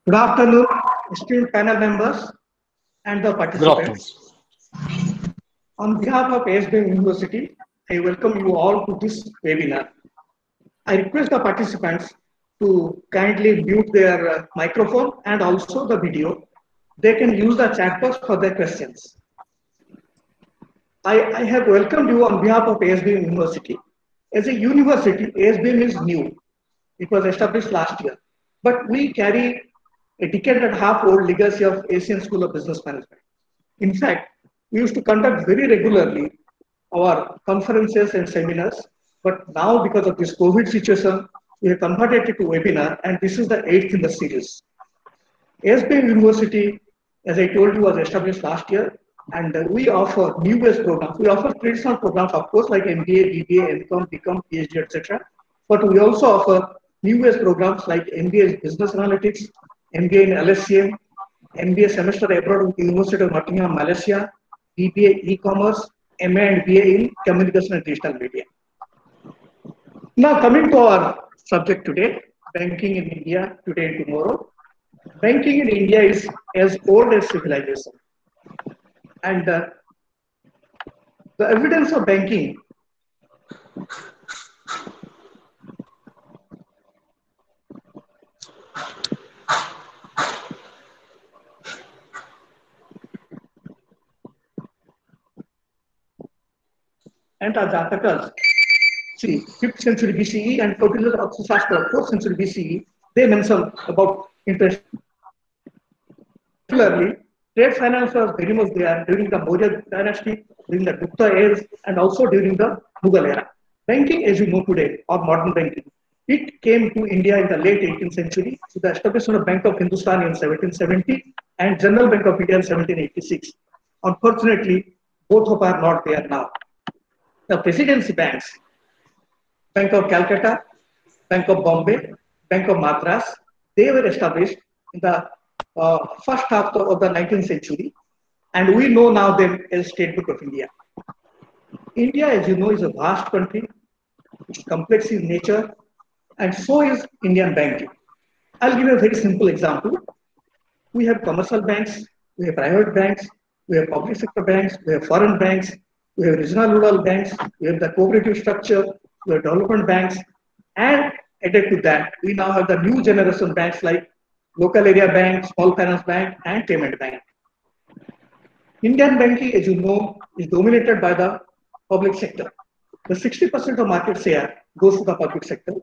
Good afternoon, esteemed panel members and the Good afternoon. participants. On behalf of ASBM University, I welcome you all to this webinar. I request the participants to kindly mute their microphone and also the video. They can use the chat box for their questions. I have welcomed you on behalf of ASBM University. As a university, ASBM is new. It was established last year. But we carry a decade and a half old legacy of Asian School of Business Management. In fact, we used to conduct very regularly our conferences and seminars, but now because of this COVID situation, we have converted it to webinar, and this is the eighth in the series. SBM University, as I told you, was established last year, and we offer new-based programs. We offer traditional programs, of course, like MBA, BBA, MCOM, BCom, PhD, etc. But we also offer new-based programs like MBA in Business Analytics, MBA in LSCM, MBA Semester Abroad with the University of Nottingham, Malaysia, BBA E-Commerce, MA and BA in Communication and Digital Media. Now coming to our subject today, banking in India today and tomorrow. Banking in India is as old as civilization. And the evidence of banking and our Jatakas, see, 5th century BCE and Kautilya Arthashastra, 4th century BCE, they mention about interest. Particularly, trade finance was very much there during the Maurya dynasty, during the Gupta age, and also during the Mughal era. Banking, as you know today, or modern banking, it came to India in the late 18th century with the establishment of Bank of Hindustan in 1770 and General Bank of India in 1786. Unfortunately, both of are not there now. The presidency banks, Bank of Calcutta, Bank of Bombay, Bank of Madras, they were established in the first half of the 19th century, and we know now them as State Bank of India. India, as you know, is a vast country, it's complex in nature, and so is Indian banking. I'll give you a very simple example. We have commercial banks, we have private banks, we have public sector banks, we have foreign banks, we have regional rural banks, we have the cooperative structure, we have development banks, and added to that, we now have the new generation banks like local area bank, small finance bank, and payment bank. Indian banking, as you know, is dominated by the public sector. The 60% of market share goes to the public sector.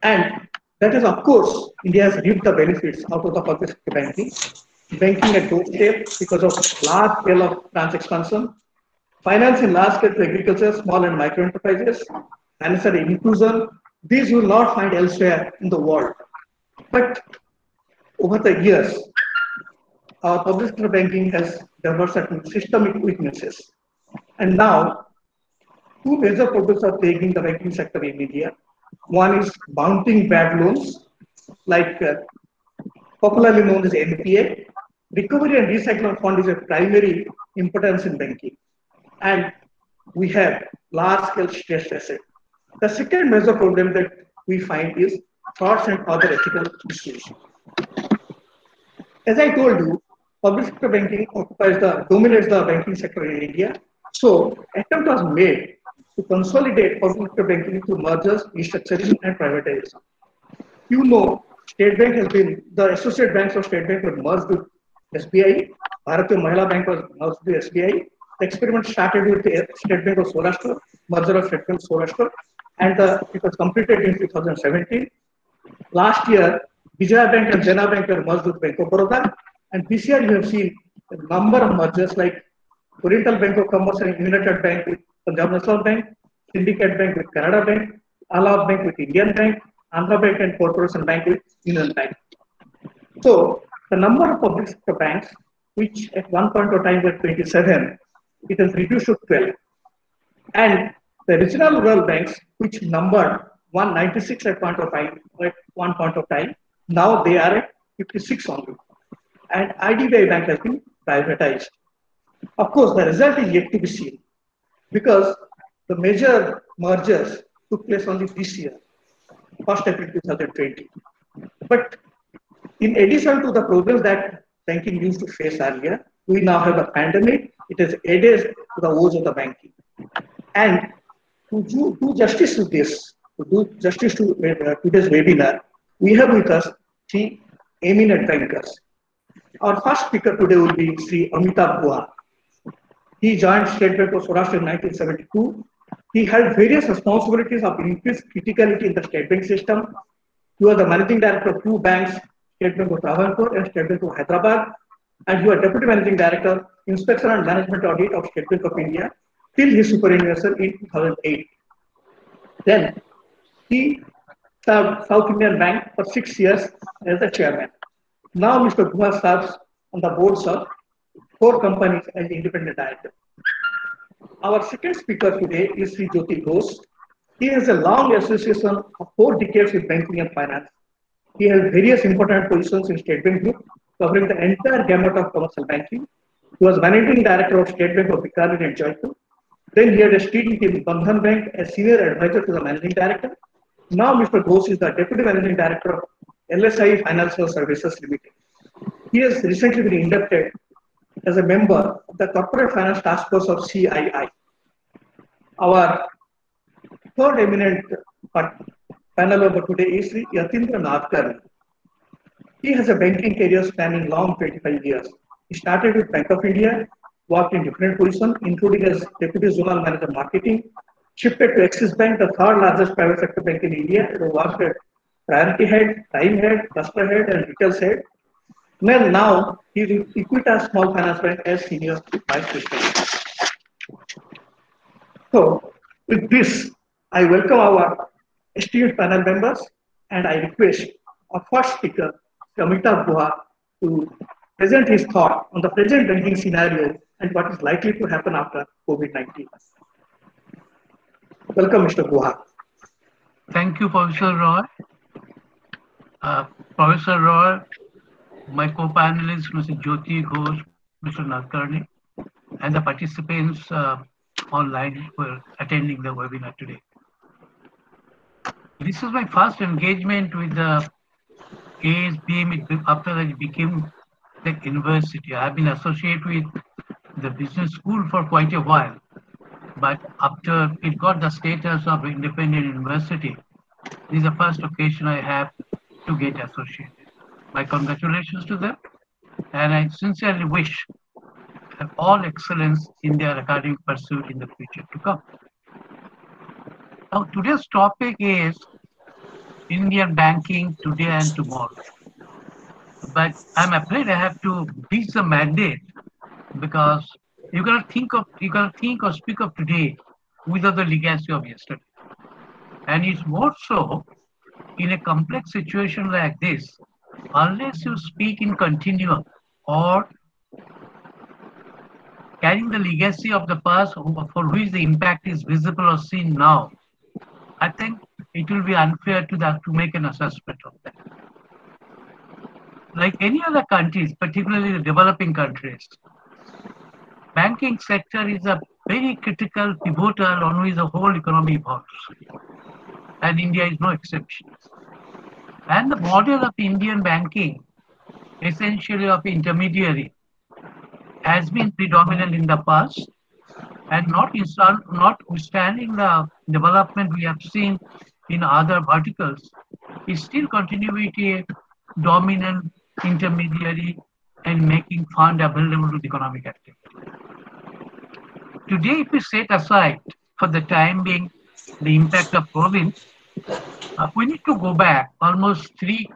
And that is, of course, India has reaped the benefits out of the public sector banking. Banking at doorstep because of large scale of branch expansion, finance in large scale to agriculture, small and micro enterprises, financial inclusion. These you will not find elsewhere in the world. But over the years, our public sector banking has developed certain systemic weaknesses. And now, two major problems are plaguing the banking sector in India. One is mounting bad loans, like popularly known as NPA. Recovery and recycling fund is a primary importance in banking. And we have large-scale stress asset. The second major problem that we find is frauds and other ethical issues. As I told you, public sector banking dominates the banking sector in India. So, attempt was made to consolidate public sector banking through mergers, restructuring, and privatization. You know, State Bank has been, the associate banks of State Bank were merged with SBI. Bharatiya Mahila Bank was merged with SBI. The experiment started with the State Bank of Saurashtra, merger of State Bank of Saurashtra, and it was completed in 2017. Last year, Vijaya Bank and Jana Bank were merged with Bank of Baroda, and this year you have seen a number of mergers like Oriental Bank of Commerce and United Bank with Punjab National Bank, Syndicate Bank with Canada Bank, Allahabad Bank with Indian Bank, Andhra Bank and Corporation Bank with Union Bank. So the number of public sector banks, which at one point of time were 27, it has reduced to 12. And the regional rural banks, which numbered 196 at one point of time, now they are at 56 only. And IDBI Bank has been privatized. Of course, the result is yet to be seen because the major mergers took place only this year, 1st April 2020. But In addition to the problems that banking used to face earlier, we now have a pandemic. It has added to the woes of the banking. And to do justice to this, to do justice to today's webinar, we have with us three eminent bankers. Our first speaker today will be Sri Amitabh Guha. He joined State Bank of Saurashtra in 1972. He held various responsibilities of increased criticality in the State Bank system. He was the managing director of two banks, State Bank of Travancore and State Bank of Hyderabad, and he was deputy managing director, inspection and management audit of State Bank of India till his superannuation in 2008. Then he served South Indian Bank for 6 years as the chairman. Now Mr. Guha serves on the boards of 4 companies as independent director. Our second speaker today is Sri Jyoti Ghosh. He has a long association of 4 decades with banking and finance. He has various important positions in State Bank Group, covering the entire gamut of commercial banking. He was managing director of State Bank of Bikaner and Jaipur. Then he had a stint in Bandhan Bank as senior advisor to the managing director. Now Mr. Ghosh is the deputy managing director of LSI Financial Services Limited. He has recently been inducted as a member of the Corporate Finance Task Force of CII. Our third eminent panel member today is Sri Yatindra Nadkarni. He has a banking career spanning long 25 years. He started with Bank of India, worked in different positions, including as Deputy Zonal Manager Marketing, shifted to Axis Bank, the third largest private sector bank in India, and worked at Priority Head, Time Head, Cluster Head, and Retail Head. Well, now he is with Equitas Small Finance Bank as Senior Vice President. So, with this, I welcome our esteemed panel members and I request our first speaker, Amitabh Guha, to present his thought on the present banking scenario and what is likely to happen after COVID-19. Welcome, Mr. Guha. Thank you, Professor Roy. Professor Roy, my co-panelists, Mr. Jyoti Ghosh, Mr. Nadkarni, and the participants online who are attending the webinar today. This is my first engagement with the ASBM after that it became the university. I have been associated with the business school for quite a while, but after it got the status of independent university, this is the first occasion I have to get associated. My congratulations to them, and I sincerely wish them all excellence in their academic pursuit in the future to come. Now, today's topic is Indian banking today and tomorrow. But I'm afraid I have to beat the mandate because you cannot think or speak of today without the legacy of yesterday. And it's more so in a complex situation like this, unless you speak in continuum or carrying the legacy of the past for which the impact is visible or seen now, I think it will be unfair to make an assessment of that. Like any other countries, particularly the developing countries, banking sector is a very critical, pivotal on which the whole economy evolves. And India is no exception. And the model of Indian banking, essentially of intermediary, has been predominant in the past, and notwithstanding the development we have seen in other verticals, is still continuity dominant intermediary and making fund available to the economic activity. Today, if we set aside for the time being the impact of COVID, we need to go back almost 13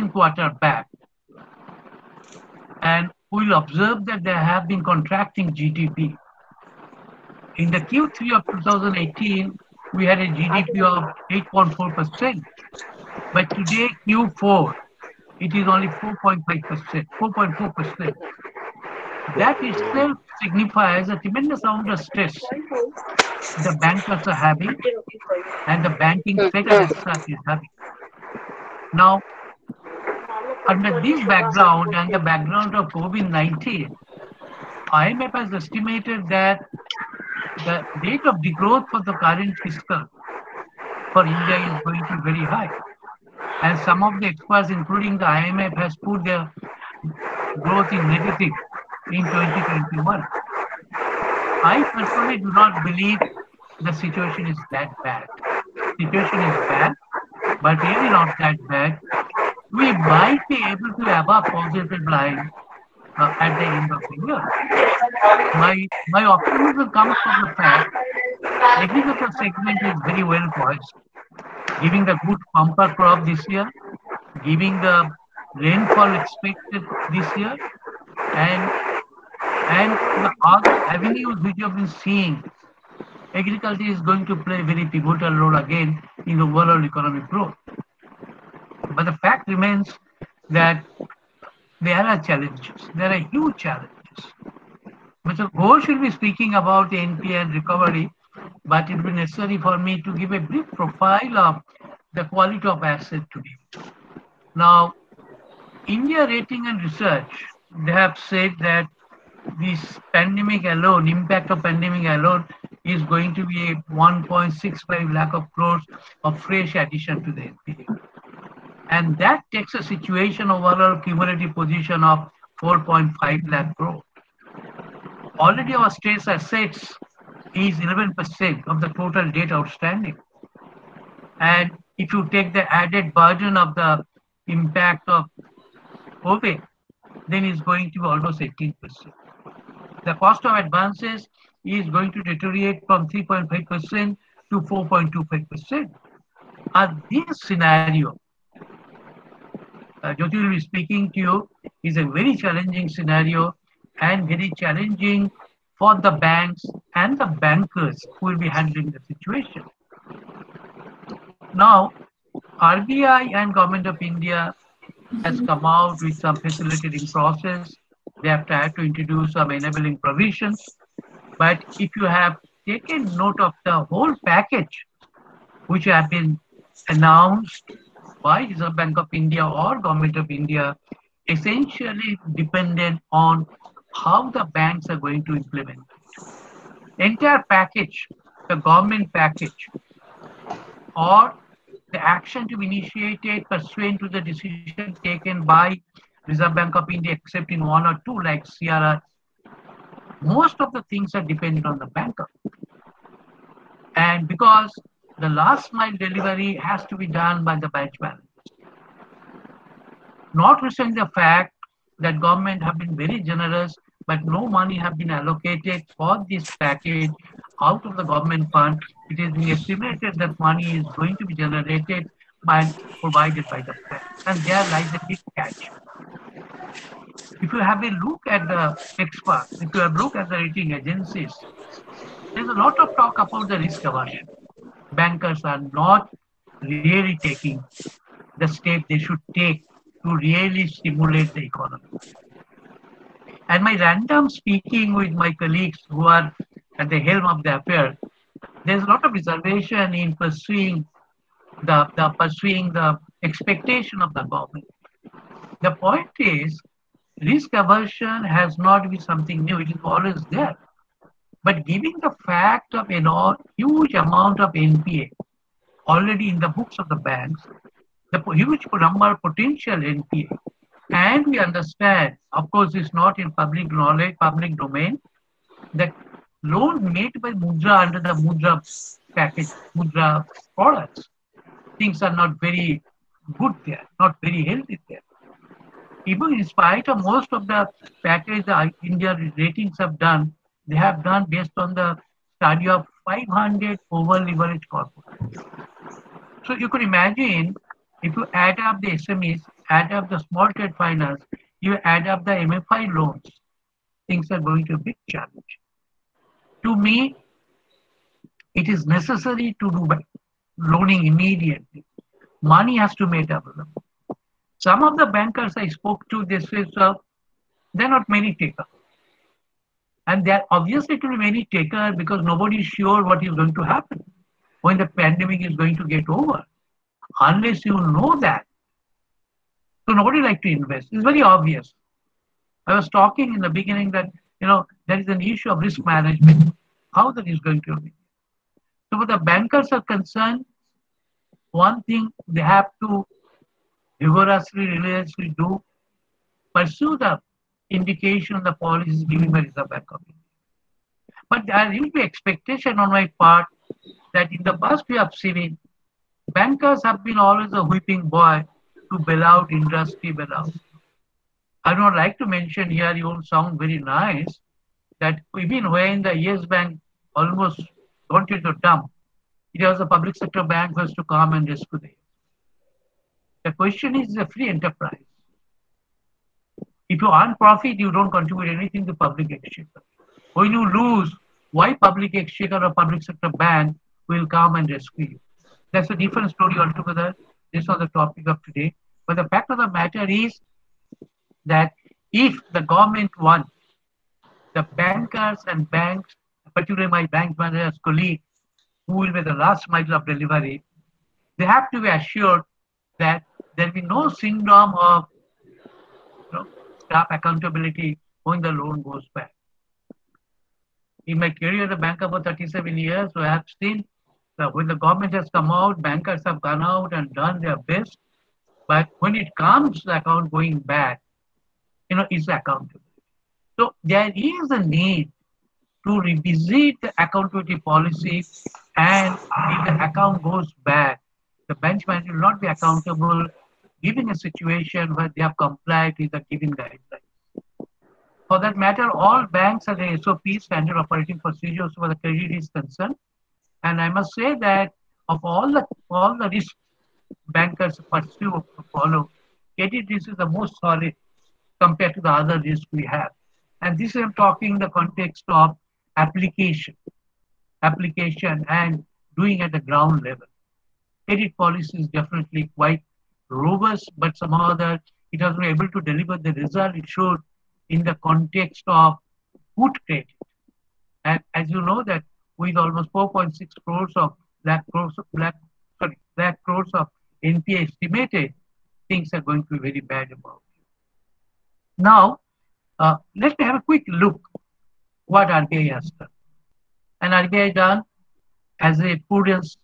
quarters back, and we'll observe that there have been contracting GDP. In the Q3 of 2018, we had a GDP of 8.4%, but today Q4, it is only 4.4%. That itself signifies a tremendous amount of stress the bankers are having and the banking sector as such is having. Now, under this background and the background of COVID-19, IMF has estimated that the rate of degrowth for the current fiscal for India is going to be very high. And some of the experts, including the IMF, has put their growth in negative in 2021. I personally do not believe the situation is that bad. Situation is bad, but really not that bad. We might be able to have a positive line at the end of the year. My optimism comes from the fact agriculture segment is very well poised, giving the good bumper crop this year, giving the rainfall expected this year, and the other avenues which you have been seeing, agriculture is going to play a very pivotal role again in the overall economic growth. But the fact remains that there are challenges. There are huge challenges. Mr. Ghosh should be speaking about the NPA and recovery, but it will be necessary for me to give a brief profile of the quality of asset today. Now, India Rating and Research, they have said that this pandemic alone, impact of pandemic alone, is going to be a 1.65 lakh of crores of fresh addition to the NPA. And that takes a situation overall cumulative position of 4.5 lakh crore. Already our stress assets is 11% of the total debt outstanding. And if you take the added burden of the impact of COVID, then it's going to be almost 18%. The cost of advances is going to deteriorate from 3.5% to 4.25%. This scenario, Jyoti will be speaking to you, is a very challenging scenario and very challenging for the banks and the bankers who will be handling the situation. Now, RBI and Government of India has come out with some facilitating process. They have tried to introduce some enabling provisions. But if you have taken note of the whole package, which have been announced by Reserve Bank of India or Government of India, essentially dependent on how the banks are going to implement it. Entire package, the government package, or the action to be initiated pursuant to the decision taken by Reserve Bank of India, except in one or two like CRR, most of the things are dependent on the banker. And because the last mile delivery has to be done by the branch managers. Notwithstanding the fact that government have been very generous, but no money have been allocated for this package out of the government fund, it is being estimated that money is going to be generated by provided by the bank. And there lies a big catch. If you have a look at the experts, if you have a look at the rating agencies, there's a lot of talk about the risk aversion. Bankers are not really taking the step they should take to really stimulate the economy. And my random speaking with my colleagues who are at the helm of the affair, there's a lot of reservation in pursuing the expectation of the government. The point is, risk aversion has not been something new; it is always there. But given the fact of huge amount of NPA already in the books of the banks, the huge number of potential NPA, and we understand, of course, it's not in public knowledge, public domain, that loan made by Mudra under the Mudra package, Mudra products, things are not very good there, not very healthy there. Even in spite of most of the package the India ratings have done, they have done based on the study of 500 over-leveraged corporates. So you could imagine if you add up the SMEs, add up the small trade finance, you add up the MFI loans, things are going to be a big challenge. To me, it is necessary to do loaning immediately. Money has to be made available. Some of the bankers I spoke to, they say, sir, they're not many takers. And they're obviously to be many takers because nobody is sure what is going to happen when the pandemic is going to get over. Unless you know that. So nobody like to invest. It's very obvious. I was talking in the beginning that, there is an issue of risk management. How that is going to be. So when the bankers are concerned, one thing they have to rigorously, religiously do pursue the indication of the policies given by Reserve Bank of India. But there will be expectation on my part that in the past we have seen it, bankers have been always a whipping boy to bail out industry, bail out. I would like to mention here, you will sound very nice, that even when the Yes Bank almost wanted to dump, it was a public sector bank who has to come and rescue them. The question is a free enterprise. If you earn profit, you don't contribute anything to public exchequer. When you lose, why public exchequer or public sector bank will come and rescue you? That's a different story altogether. This is the topic of today. But the fact of the matter is that if the government wants the bankers and banks, particularly my bank manager's colleague, who will be the last mile of delivery, they have to be assured that there will be no syndrome of staff accountability when the loan goes back. In my career at the banker for 37 years, I have seen that when the government has come out, bankers have gone out and done their best. But when it comes to the account going back, it's accountable. So there is a need to revisit the accountability policy, and if the account goes back, the bench manager will not be accountable given a situation where they have complied with the given guidelines. For that matter, all banks have the SOP, standard operating procedures, where the credit is concerned. And I must say that of all the risks bankers pursue to follow, credit risk is the most solid compared to the other risks we have. And this I'm talking in the context of application and doing at the ground level. Credit policy is definitely quite robust, but somehow that it has been able to deliver the result it should in the context of good credit. And as you know that with almost 4.6 crores of lakh crores of NPA estimated, things are going to be very bad about it. Now, let me have a quick look what RBI has done. And RBI done as a prudence,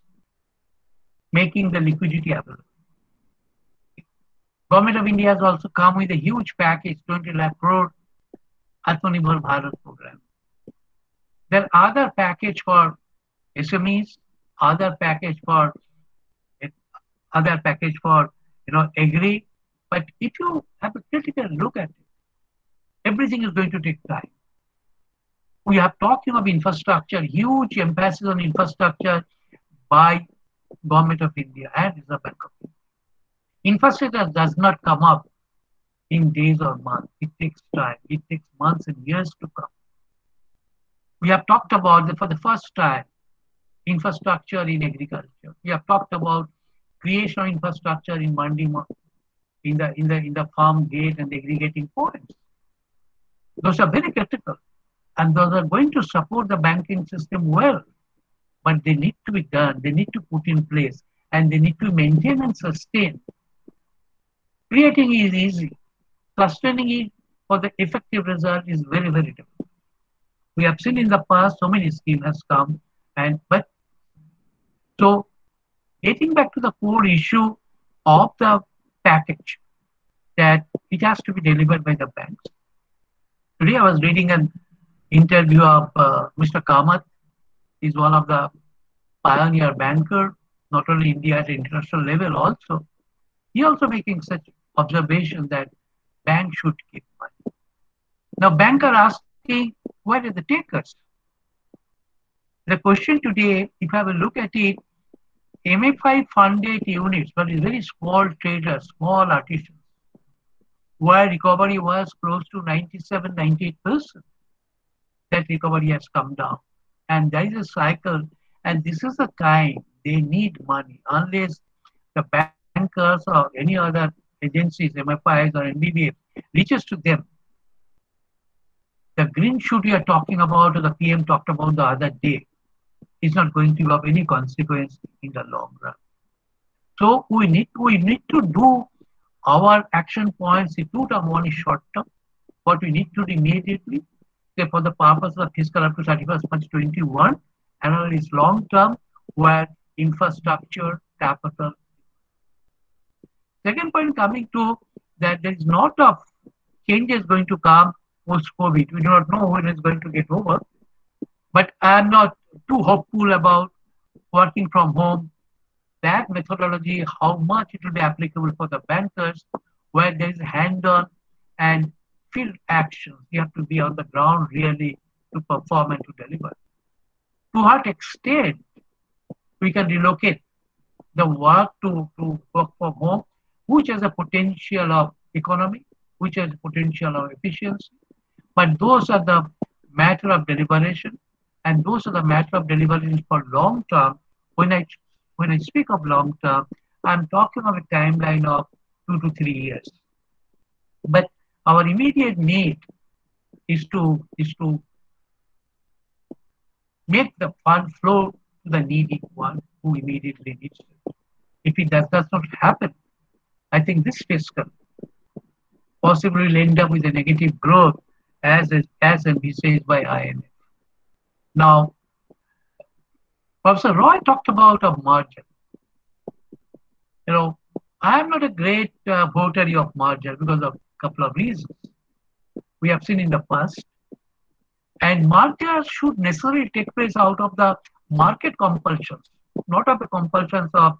making the liquidity available. Government of India has also come with a huge package, 20 lakh crore Atmanirbhar Bharat program. There are other package for SMEs, other package for agri. But if you have a critical look at it, everything is going to take time. We are talking of infrastructure, huge emphasis on infrastructure by Government of India and Reserve Bank of India. Infrastructure does not come up in days or months. It takes time. It takes months and years to come. We have talked about, for the first time, infrastructure in agriculture. We have talked about creation of infrastructure in mandi, in the farm gate and the aggregating points. Those are very critical, and those are going to support the banking system well. But they need to be done. They need to put in place, and they need to maintain and sustain. Creating is easy. Sustaining it for the effective result is very, very difficult. We have seen in the past so many schemes has come, so getting back to the core issue of the package, that it has to be delivered by the banks. Today I was reading an interview of Mr. Kamath. He's one of the pioneer banker, not only India at international level also. He also making such observation that banks should keep money. Now banks are asking, where are the takers? The question today, if you have a look at it, MFI funded units, but it's very small traders, small artisans, where recovery was close to 97, 98%. That recovery has come down. And there is a cycle, and this is the time they need money. Unless the bankers or any other agencies, MFIs or NBBF, reaches to them, the green shoot we are talking about, or the PM talked about the other day, is not going to have any consequence in the long run. So we need to do our action points. If two-term, one is short term, what we need to do immediately, say for the purpose of fiscal up to 31st March 21, another is long term, where infrastructure, capital. Second point coming to that there is not of changes going to come post-COVID. We do not know when it's going to get over, but I am not too hopeful about working from home. That methodology, how much it will be applicable for the bankers, where there is hand-on and field actions. You have to be on the ground really to perform and to deliver. To what extent we can relocate the work to work from home, which has a potential of economy, which has potential of efficiency, but those are the matter of deliberation, and those are the matter of deliberation for long term. When I speak of long term, I'm talking of a timeline of 2 to 3 years. But our immediate need is to make the fund flow to the needy one who immediately needs it. If it does not happen, I think this fiscal possibly will end up with a negative growth as envisaged by IMF. Now, Professor Roy talked about a margin. You know, I am not a great votary of margin because of a couple of reasons. We have seen in the past, and merger should necessarily take place out of the market compulsions, not of the compulsions of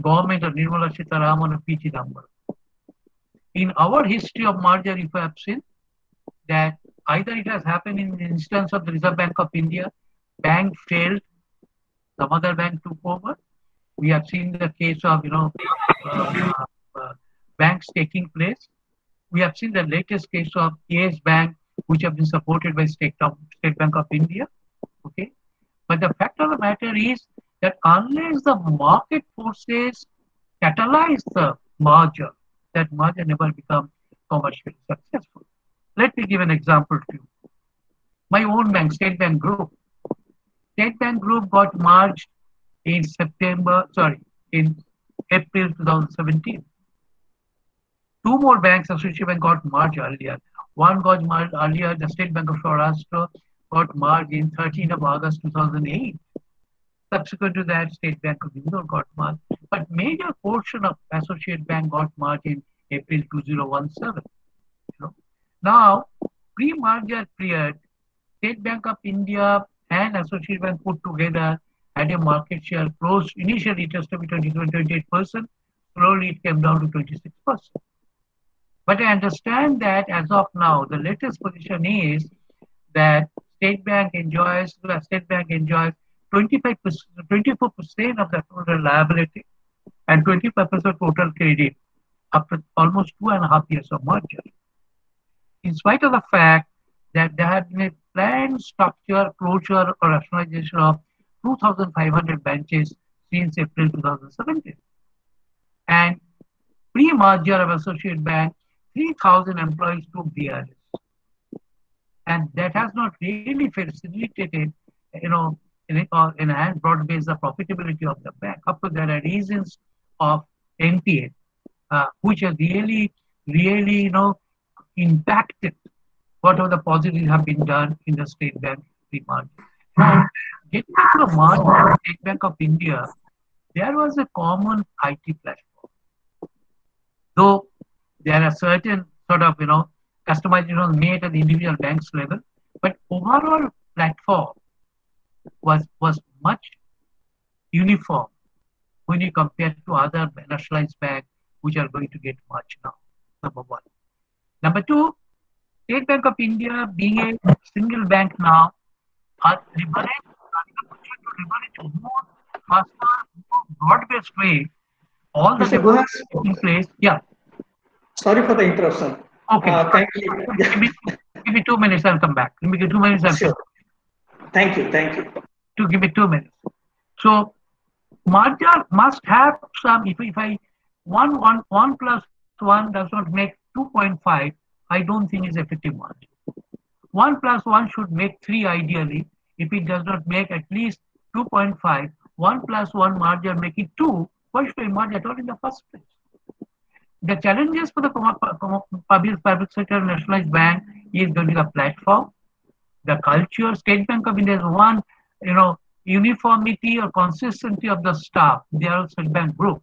government or Nirmala Sitharaman or P. Chidambaram. In our history of merger, if you have seen that either it has happened in the instance of the Reserve Bank of India, bank failed, some other bank took over. We have seen the case of banks taking place. We have seen the latest case of Yes Bank, which have been supported by State Bank of India. Okay, but the fact of the matter is that unless the market forces catalyze the merger, that merger never become commercially successful. Let me give an example to you. My own bank, State Bank Group. State Bank Group got merged in in April 2017. Two more banks, Associated Bank, got merged earlier. One got merged earlier, the State Bank of Saurashtra got merged in 13th of August 2008. Subsequent to that, State Bank of Indore got merged. But major portion of Associated Bank got merged in April 2017. Now, pre-merger period, State Bank of India and Associated Bank put together had a market share close. Initially, it used to be 28%. Slowly, it came down to 26%. But I understand that as of now, the latest position is that State Bank enjoys 25%, 24% of the total liability and 25% total credit after almost 2.5 years of merger. In spite of the fact that there had been a planned structure, closure, or rationalization of 2,500 branches since April 2017. And pre-merger of Associated Bank, 3,000 employees took DRS. And that has not really facilitated, enhanced broad-based the profitability of the bank. Of course, there are reasons of NPA, which have really, impacted whatever the positives have been done in the State Bank pre-merger. Now, getting to the merger of State Bank of India, there was a common IT platform. Though there are certain sort of, customizations made at the individual banks level, but overall platform was much uniform when you compare to other nationalized banks which are going to get merged now, number one. Number two, State Bank of India being a single bank now, are leverage more faster, more broad-based way, all the developments taking place. Yeah. Sorry for the interruption. Okay. Thank you. Give me 2 minutes, I'll come back. Give me 2 minutes, I'll sure. Thank you. To give me 2 minutes. So, merger must have some, if I, 1 plus 1 does not make 2.5, I don't think it's effective merger. 1 plus 1 should make 3 ideally. If it does not make at least 2.5, 1 plus 1 merger making 2, why should I merge at all in the first place? The challenges for the public sector nationalized bank is going to be the platform, the culture. State Bank of India is one, uniformity or consistency of the staff. They are State Bank Group.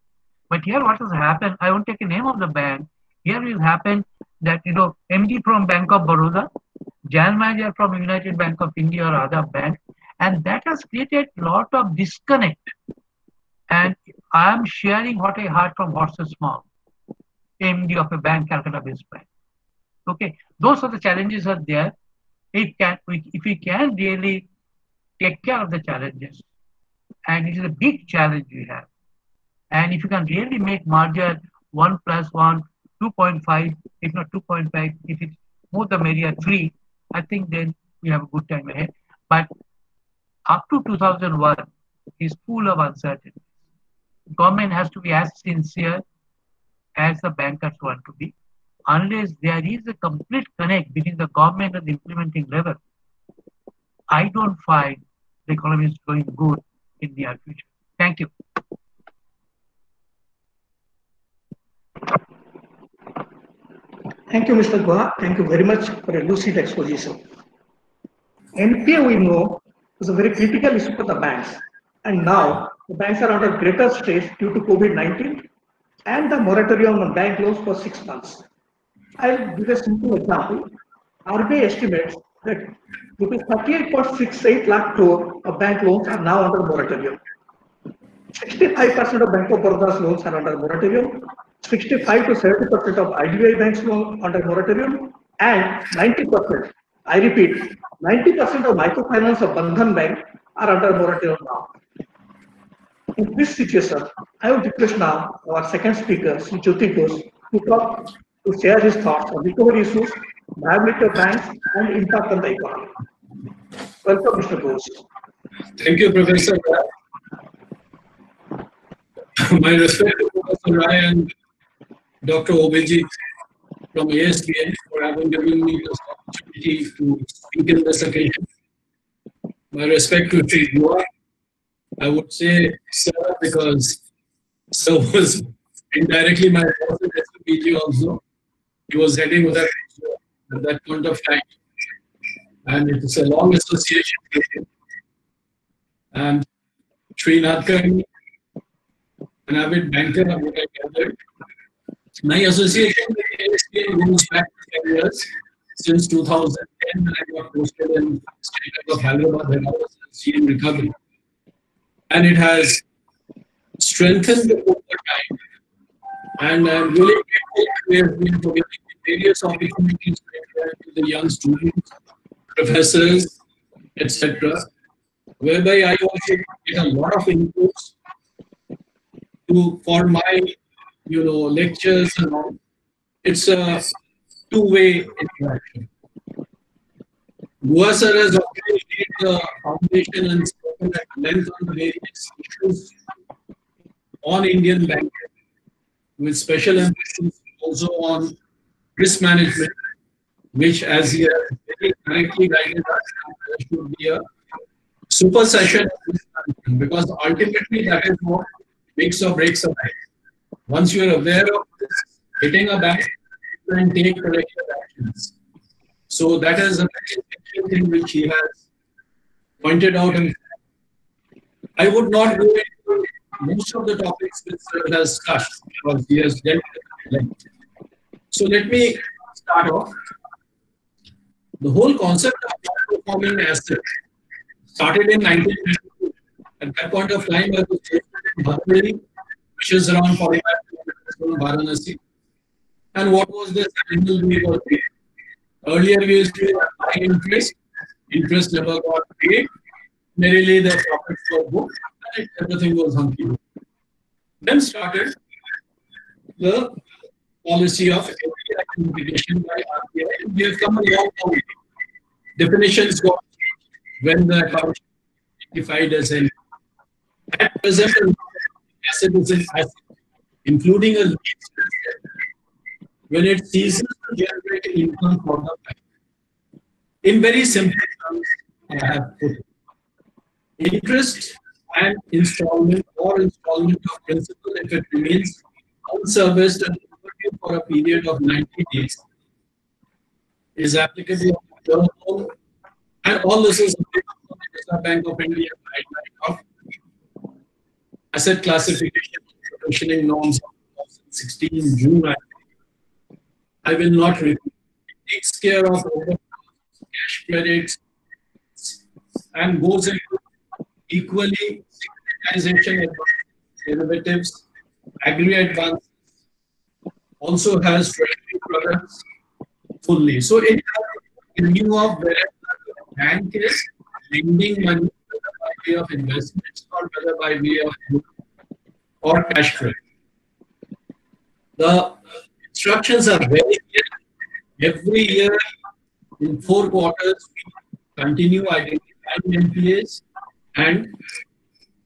But here what has happened, I won't take a name of the bank. Here it has happened that, MD from Bank of Baroda, general manager from United Bank of India or other bank, and that has created a lot of disconnect. And I am sharing what I heard from Horses Small, MD of a bank, Calcutta-based bank. Okay, those are the challenges are there. If we can really take care of the challenges, and it is a big challenge we have. And if you can really make merger 1 plus 1, 2.5, if not 2.5, if it's more the merrier 3, I think then we have a good time ahead. But up to 2001 is full of uncertainty. Government has to be as sincere as the bankers want to be. Unless there is a complete connect between the government and the implementing level, I don't find the economy is going good in the near future. Thank you. Thank you, Mr. Guha. Thank you very much for a lucid exposition. NPA, we know, is a very critical issue for the banks. And now the banks are under greater stress due to COVID-19 and the moratorium on bank loans for 6 months. I'll give a simple example. RBI estimates that rupees 38.68 lakh crore of bank loans are now under moratorium. 65% of Bank of Baroda's loans are under moratorium, 65 to 70% of IDBI Bank's loans under moratorium, and 90%, I repeat, 90% of microfinance of Bandhan Bank are under moratorium now. In this situation, I would request now our second speaker, Sri Jyoti Ghosh, to share his thoughts on recovery issues, viability of banks, and impact on the economy. Welcome, Mr. Ghosh. Thank you, Professor. My respect to Professor Rai and Dr. Obijit from ASBN for having given me this opportunity to speak in this occasion. My respect to Sri Guha. I would say Sir because Sir was indirectly my boss at SPG also. He was heading with that at that point of time. And it is a long association with him. And Sri Nadkarni, an avid banker, what I gathered. My association with ASBN goes back to 10 years, since 2010 when I got posted in State Bank of Hyderabad when I was in recovery. And it has strengthened over time. And I'm really grateful we have been providing various opportunities to the young students, professors, etc., whereby I also get a lot of inputs for my lectures and all. It's a two-way interaction. Guha sir has already laid the foundation and spoken at length on the various issues on Indian banking, with special emphasis also on risk management, which, as he has very correctly guided us, there should be a super session of risk management, because ultimately that is what makes or breaks a bank. Once you are aware of this, hitting a bank, you can take corrective actions. So that is a very important thing which he has pointed out. And I would not go into most of the topics which Sir has touched because he has dealt with length. So let me start off. The whole concept of non-performing assets started in 1992. At that point of time, I was based in Bhattacharya, which is around 45 kilometers from Varanasi. And what was this annual we were paid? Earlier, we used to have high interest. Interest never got paid. Merely the profits were booked and everything was hunky. Then started the policy of identification by RBI. We have come a long way. Definitions got changed when the account is identified as an at present asset is an asset, including a lease when it ceases to generate income for the bank. In very simple terms, I have put it. Interest and installment or installment of principal if it remains unserviced and overdue for a period of 90 days is applicable on the term loan, and all this is applicable on the Reserve Bank of India guideline of asset classification commissioning norms of 2016 June. I will not repeat. It takes care of cash credits and goes into equally securitization derivatives, agri advances, also has treasury products fully. So it has a view of wherever the bank is lending money, whether by way of investments or whether by way of or cash credit. The instructions are very clear. Every year in 4 quarters, we continue identifying NPAs and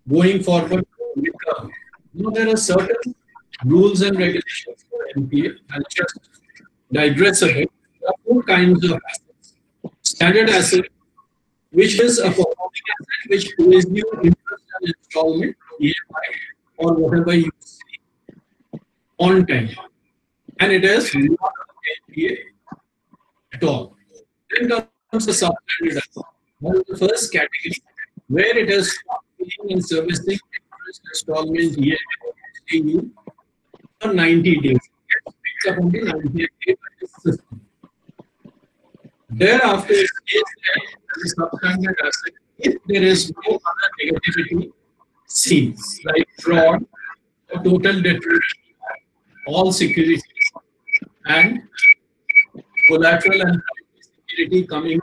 going forward to recover. There are certain rules and regulations for NPA. I'll just digress a bit. There are 4 kinds of assets. Standard asset, which is a performing asset which pays you interest and installment, EMI, or whatever you see on time. And it is not NPA at all. Then comes the substandard asset. That is the first category where it is paying and servicing interest, installment, EMI, you for 90 days. It picks up only 90 days by the system. Thereafter, it stays there as a substandard asset if there is no other negativity seen, like fraud, total deterioration, all securities, and collateral and security coming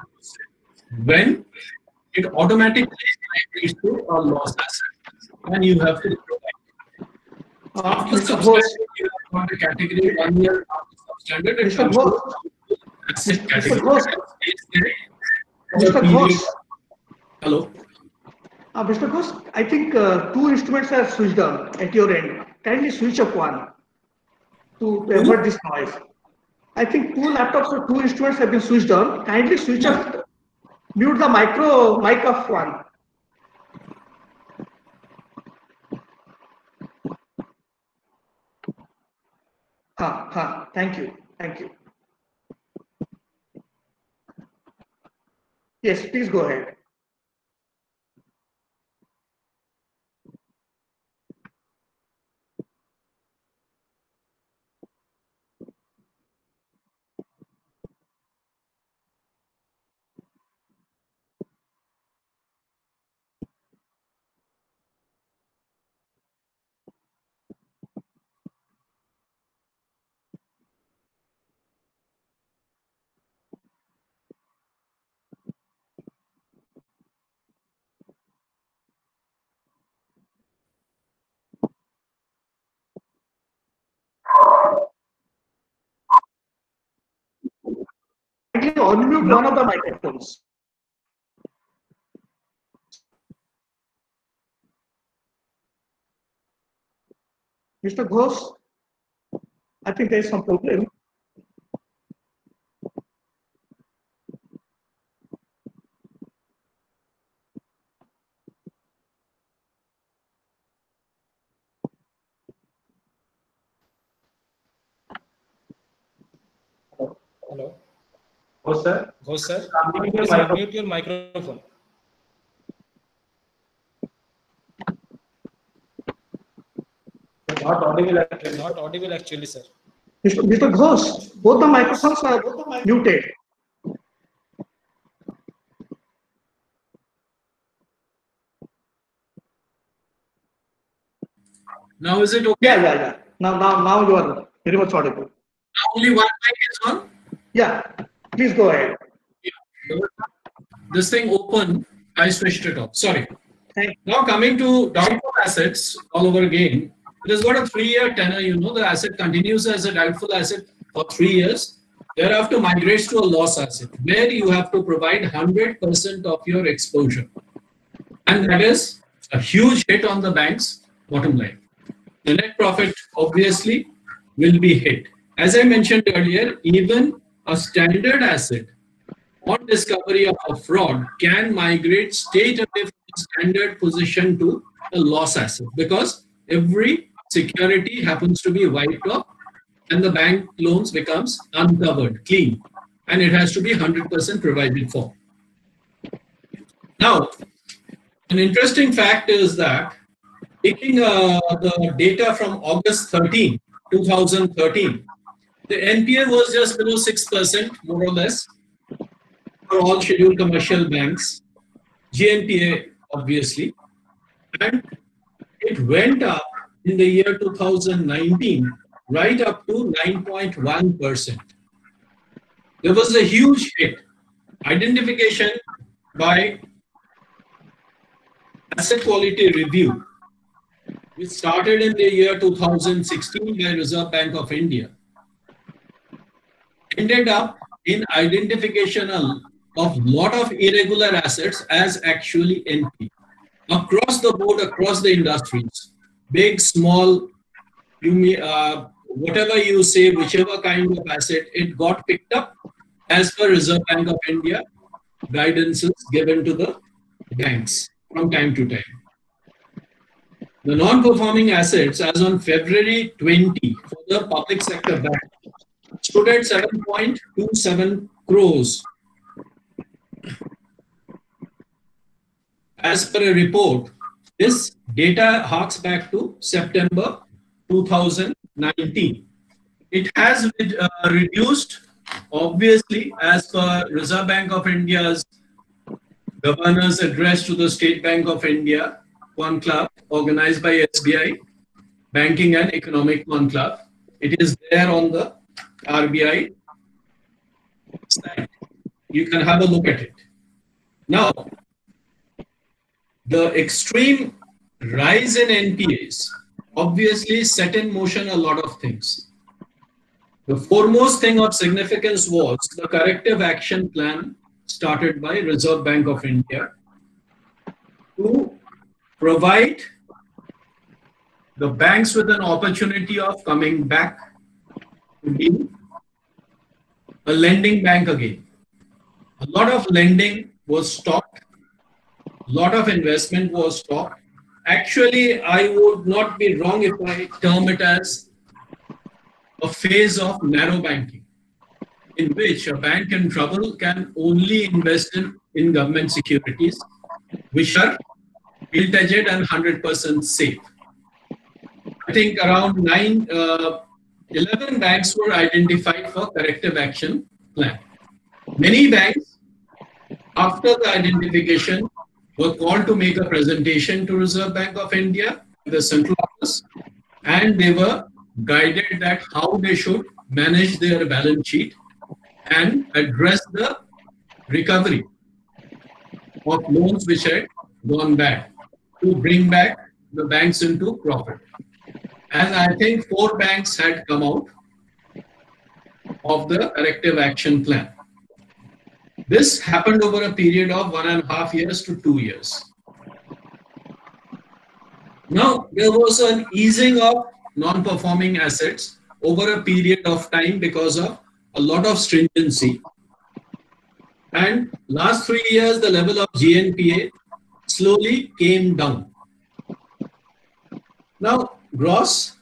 when it automatically migrates to a loss asset, and you have to provide. After substandard, you have got the category 1 year after substandard. Mr. Ghosh, asset Mr. category. Ghosh, Mr. Ghosh. Hello. Mr. Ghosh, I think 2 instruments are switched on at your end. Kindly switch off one to avoid this noise. I think 2 laptops or 2 instruments have been switched on. Kindly switch off, mute the mic of one. Thank you. Thank you. Yes, please go ahead. Kindly unmute one of the microphones. Mr. Ghosh, I think there is some problem. Hello. Ghosh sir. Ghosh sir. Please Unmute your microphone. Not audible actually. Not audible actually, sir. Mr. Ghosh, both the microphones are muted. Now is it okay? Yeah. Now you are very much audible. Now only one mic is on. Yeah, please go ahead. This thing open, I switched it off. Sorry. Thank Now coming to doubtful assets all over again. It has got a 3-year tenor. The asset continues as a doubtful asset for 3 years. Thereafter migrates to a loss asset where you have to provide 100% of your exposure. And that is a huge hit on the bank's bottom line. The net profit obviously will be hit. As I mentioned earlier, even a standard asset on discovery of a fraud can migrate straight away from the standard position to a loss asset because every security happens to be wiped off and the bank loans becomes uncovered, clean, and it has to be 100% provided for. Now, an interesting fact is that Taking the data from August 13, 2013, the NPA was just below 6%, more or less, for all scheduled commercial banks, GNPA, obviously, and it went up in the year 2019 right up to 9.1%. There was a huge hit. Identification by Asset Quality Review, which started in the year 2016 by Reserve Bank of India, ended up in identification of lot of irregular assets as actually NP across the board, across the industries, big, small, whatever you say, whichever kind of asset, it got picked up as per Reserve Bank of India guidances given to the banks from time to time. The non-performing assets as on February 20 for the public sector bank stood at 7.27 crores. As per a report, this data harks back to September 2019. It has reduced, obviously, as per Reserve Bank of India's governor's address to the State Bank of India conclave organized by SBI, Banking and Economic Conclave. It is there on the RBI site. You can have a look at it. Now, the extreme rise in NPAs obviously set in motion a lot of things. The foremost thing of significance was the corrective action plan started by Reserve Bank of India to provide the banks with an opportunity of coming back to be a lending bank again. A lot of lending was stopped. A lot of investment was stopped. Actually, I would not be wrong if I term it as a phase of narrow banking, in which a bank in trouble can only invest in government securities, which are gilt-edged and 100% safe. I think around 11 banks were identified for corrective action plan. Many banks, after the identification, were called to make a presentation to Reserve Bank of India, the central office, and they were guided that how they should manage their balance sheet and address the recovery of loans which had gone bad to bring back the banks into profit. And I think 4 banks had come out of the corrective action plan. This happened over a period of 1.5 years to 2 years. Now, there was an easing of non-performing assets over a period of time because of a lot of stringency. And last 3 years, the level of GNPA slowly came down. Now, gross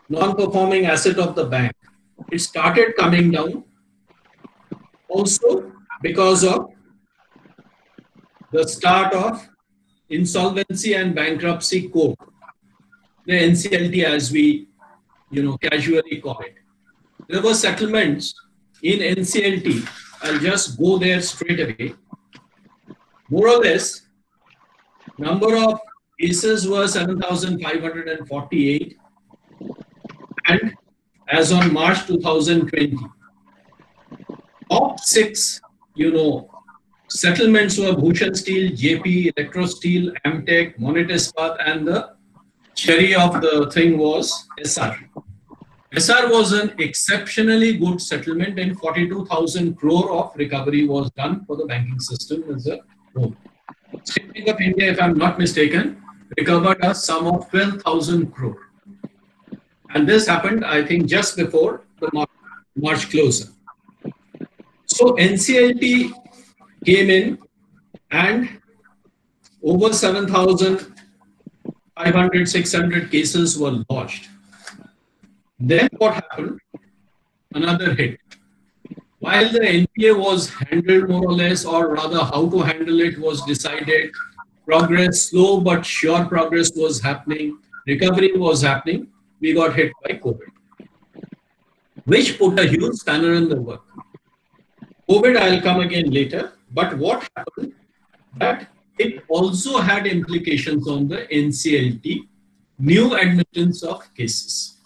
non-performing asset of the bank, it started coming down also because of the start of insolvency and bankruptcy code, the NCLT as we casually call it. There were settlements in NCLT. I'll just go there straight away. More or less, number of cases were 7,548, and as on March 2020, top 6, settlements were Bhushan Steel, JP, Electro Steel, Amtech, Monet Ispat, and the cherry of the thing was SR. SR was an exceptionally good settlement, and 42,000 crore of recovery was done for the banking system as a whole. State Bank of India, if I'm not mistaken, recovered a sum of 12,000 crore. And this happened, I think, just before the March closure. So NCLT came in and over 7,500, 600 cases were lodged. Then what happened? Another hit. While the NPA was handled more or less, or rather how to handle it was decided, progress, slow but sure progress was happening, recovery was happening, we got hit by COVID, which put a huge spanner in the work. COVID, I'll come again later, but what happened that it also had implications on the NCLT, new admittance of cases.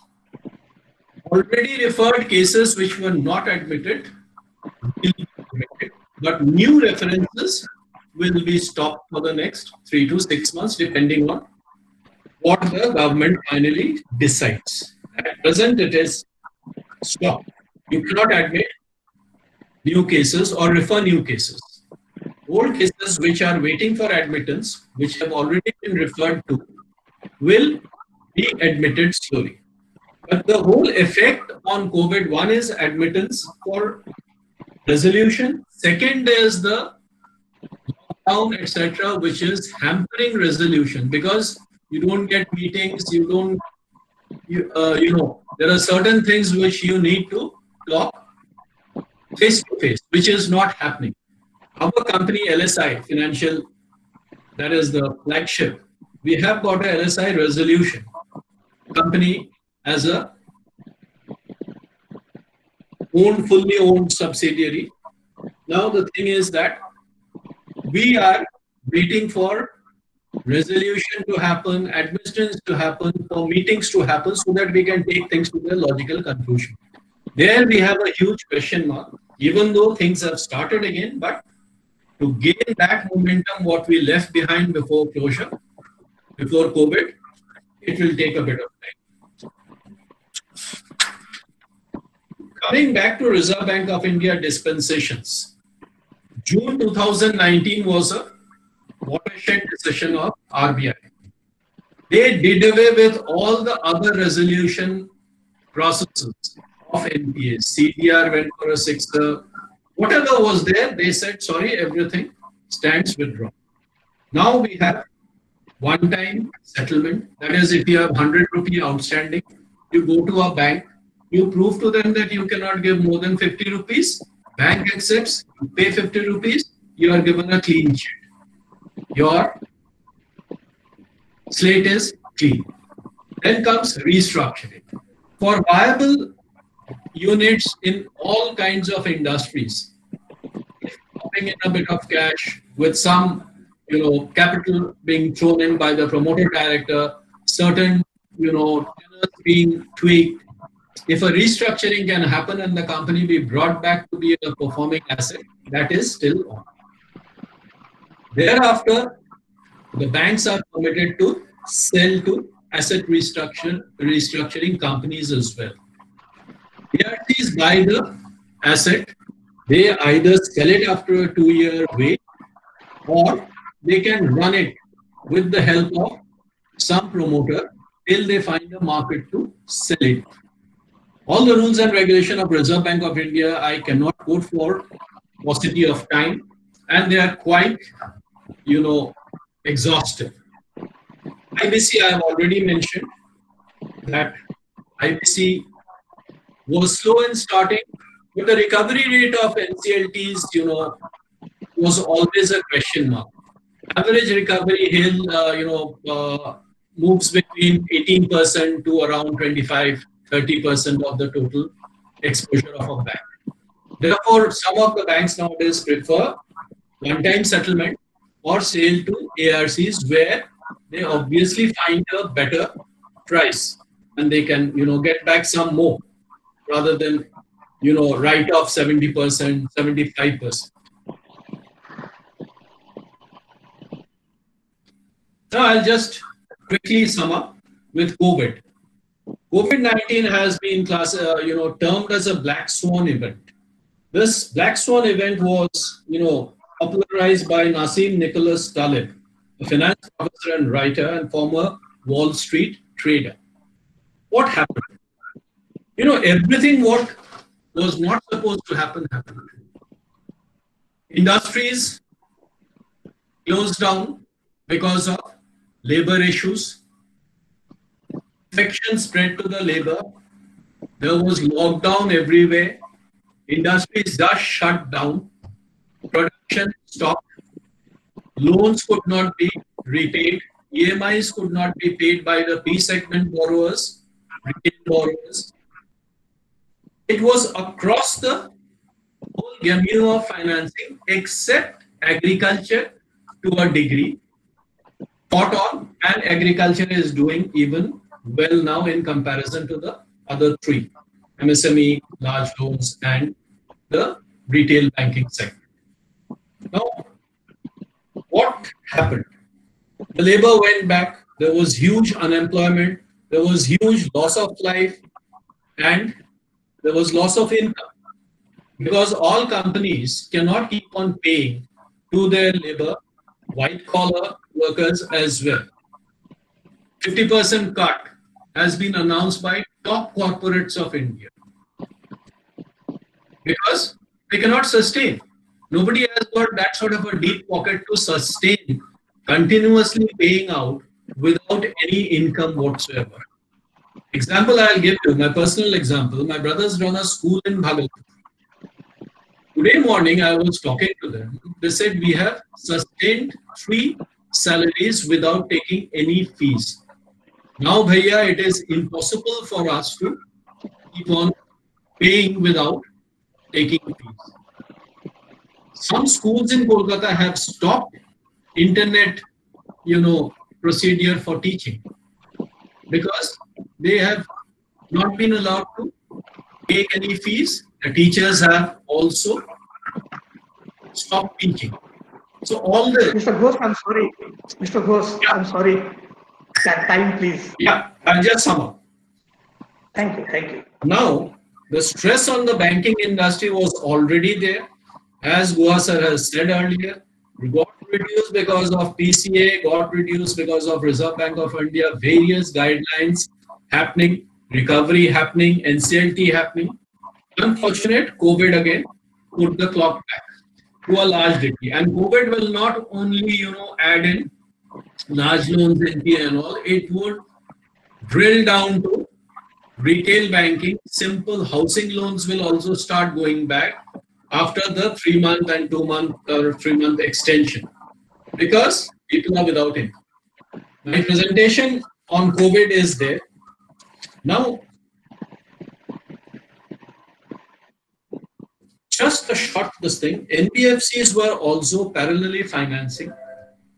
Already referred cases which were not admitted will be admitted, but new references will be stopped for the next 3 to 6 months, depending on what the government finally decides. At present, it is stopped. You cannot admit new cases or refer new cases. Old cases which are waiting for admittance, which have already been referred to, will be admitted slowly. But the whole effect on COVID, one is admittance for resolution. Second is the lockdown, etc., which is hampering resolution because you don't get meetings, you don't, there are certain things which you need to talk face to face, which is not happening. Our company LSI Financial, that is the flagship, we have got a LSI resolution company as a fully owned subsidiary. Now the thing is that we are waiting for resolution to happen, admissions to happen, for meetings to happen so that we can take things to the logical conclusion. There we have a huge question mark, even though things have started again, but to gain back momentum, what we left behind before closure, before COVID, it will take a bit of time. Coming back to Reserve Bank of India dispensations, June 2019 was a watershed decision of RBI. They did away with all the other resolution processes of NPAs. CDR went for a 6-year. Whatever was there, they said, sorry, everything stands withdrawn. Now we have one-time settlement. That is, if you have 100 rupee outstanding, you go to a bank, you prove to them that you cannot give more than 50 rupees, bank accepts, you pay 50 rupees, you are given a clean sheet. Your slate is clean. Then comes restructuring. For viable units in all kinds of industries, popping in a bit of cash with some capital being thrown in by the promoter director, certain tenors being tweaked. If a restructuring can happen and the company be brought back to be a performing asset, that is still on. Thereafter, the banks are permitted to sell to asset restructuring companies as well. ARCs buy the asset, they either sell it after a 2-year wait or they can run it with the help of some promoter till they find a market to sell it. All the rules and regulation of Reserve Bank of India, I cannot quote for paucity of time, and they are quite, exhaustive. IBC, I have already mentioned that IBC was slow in starting, but the recovery rate of NCLTs, was always a question mark. Average recovery hill, moves between 18% to around 25-30% of the total exposure of a bank. Therefore, some of the banks nowadays prefer one-time settlement or sale to ARCs where they obviously find a better price and they can, get back some more rather than, write off 70%, 75%. Now, I'll just quickly sum up with COVID. COVID-19 has been termed as a black swan event. This black swan event was, popularized by Nassim Nicholas Taleb, a finance professor and writer and former Wall Street trader. What happened? Everything what was not supposed to happen happened. Industries closed down because of labor issues. Infection spread to the labor. There was lockdown everywhere. Industries just shut down. Production stopped. Loans could not be repaid. EMIs could not be paid by the P segment borrowers, retail borrowers. It was across the whole gamut of financing except agriculture to a degree. Spot on, and agriculture is doing even well now in comparison to the other three: MSME, large loans, and the retail banking sector. Now, what happened? The labor went back, there was huge unemployment, there was huge loss of life, and there was loss of income. Because all companies cannot keep on paying to their labor, white collar workers as well. 50% cut has been announced by top corporates of India because they cannot sustain. Nobody has got that sort of a deep pocket to sustain continuously paying out without any income whatsoever. Example I'll give you, my personal example. My brothers run a school in Bhagalpur. Today morning, I was talking to them. They said we have sustained 3 salaries without taking any fees. Now, bhaiya, it is impossible for us to keep on paying without taking fees. Some schools in Kolkata have stopped internet, procedure for teaching because they have not been allowed to pay any fees. The teachers have also stopped teaching. So all the Mr. Ghosh, I'm sorry. Mr. Ghosh, I'm sorry. That time, please. Yeah, I'll just sum up. Thank you. Thank you. Now, the stress on the banking industry was already there. As Guha sir has said earlier, it got reduced because of PCA, got reduced because of Reserve Bank of India, various guidelines happening, recovery happening, NCLT happening. Unfortunate, COVID again put the clock back to a large degree. And COVID will not only, add in large loans, NPA and all, it would drill down to retail banking. Simple housing loans will also start going back after the 3-month and 2-month or 3-month extension because people are without income. My presentation on COVID is there. Now, just a short this thing, NBFCs were also parallelly financing.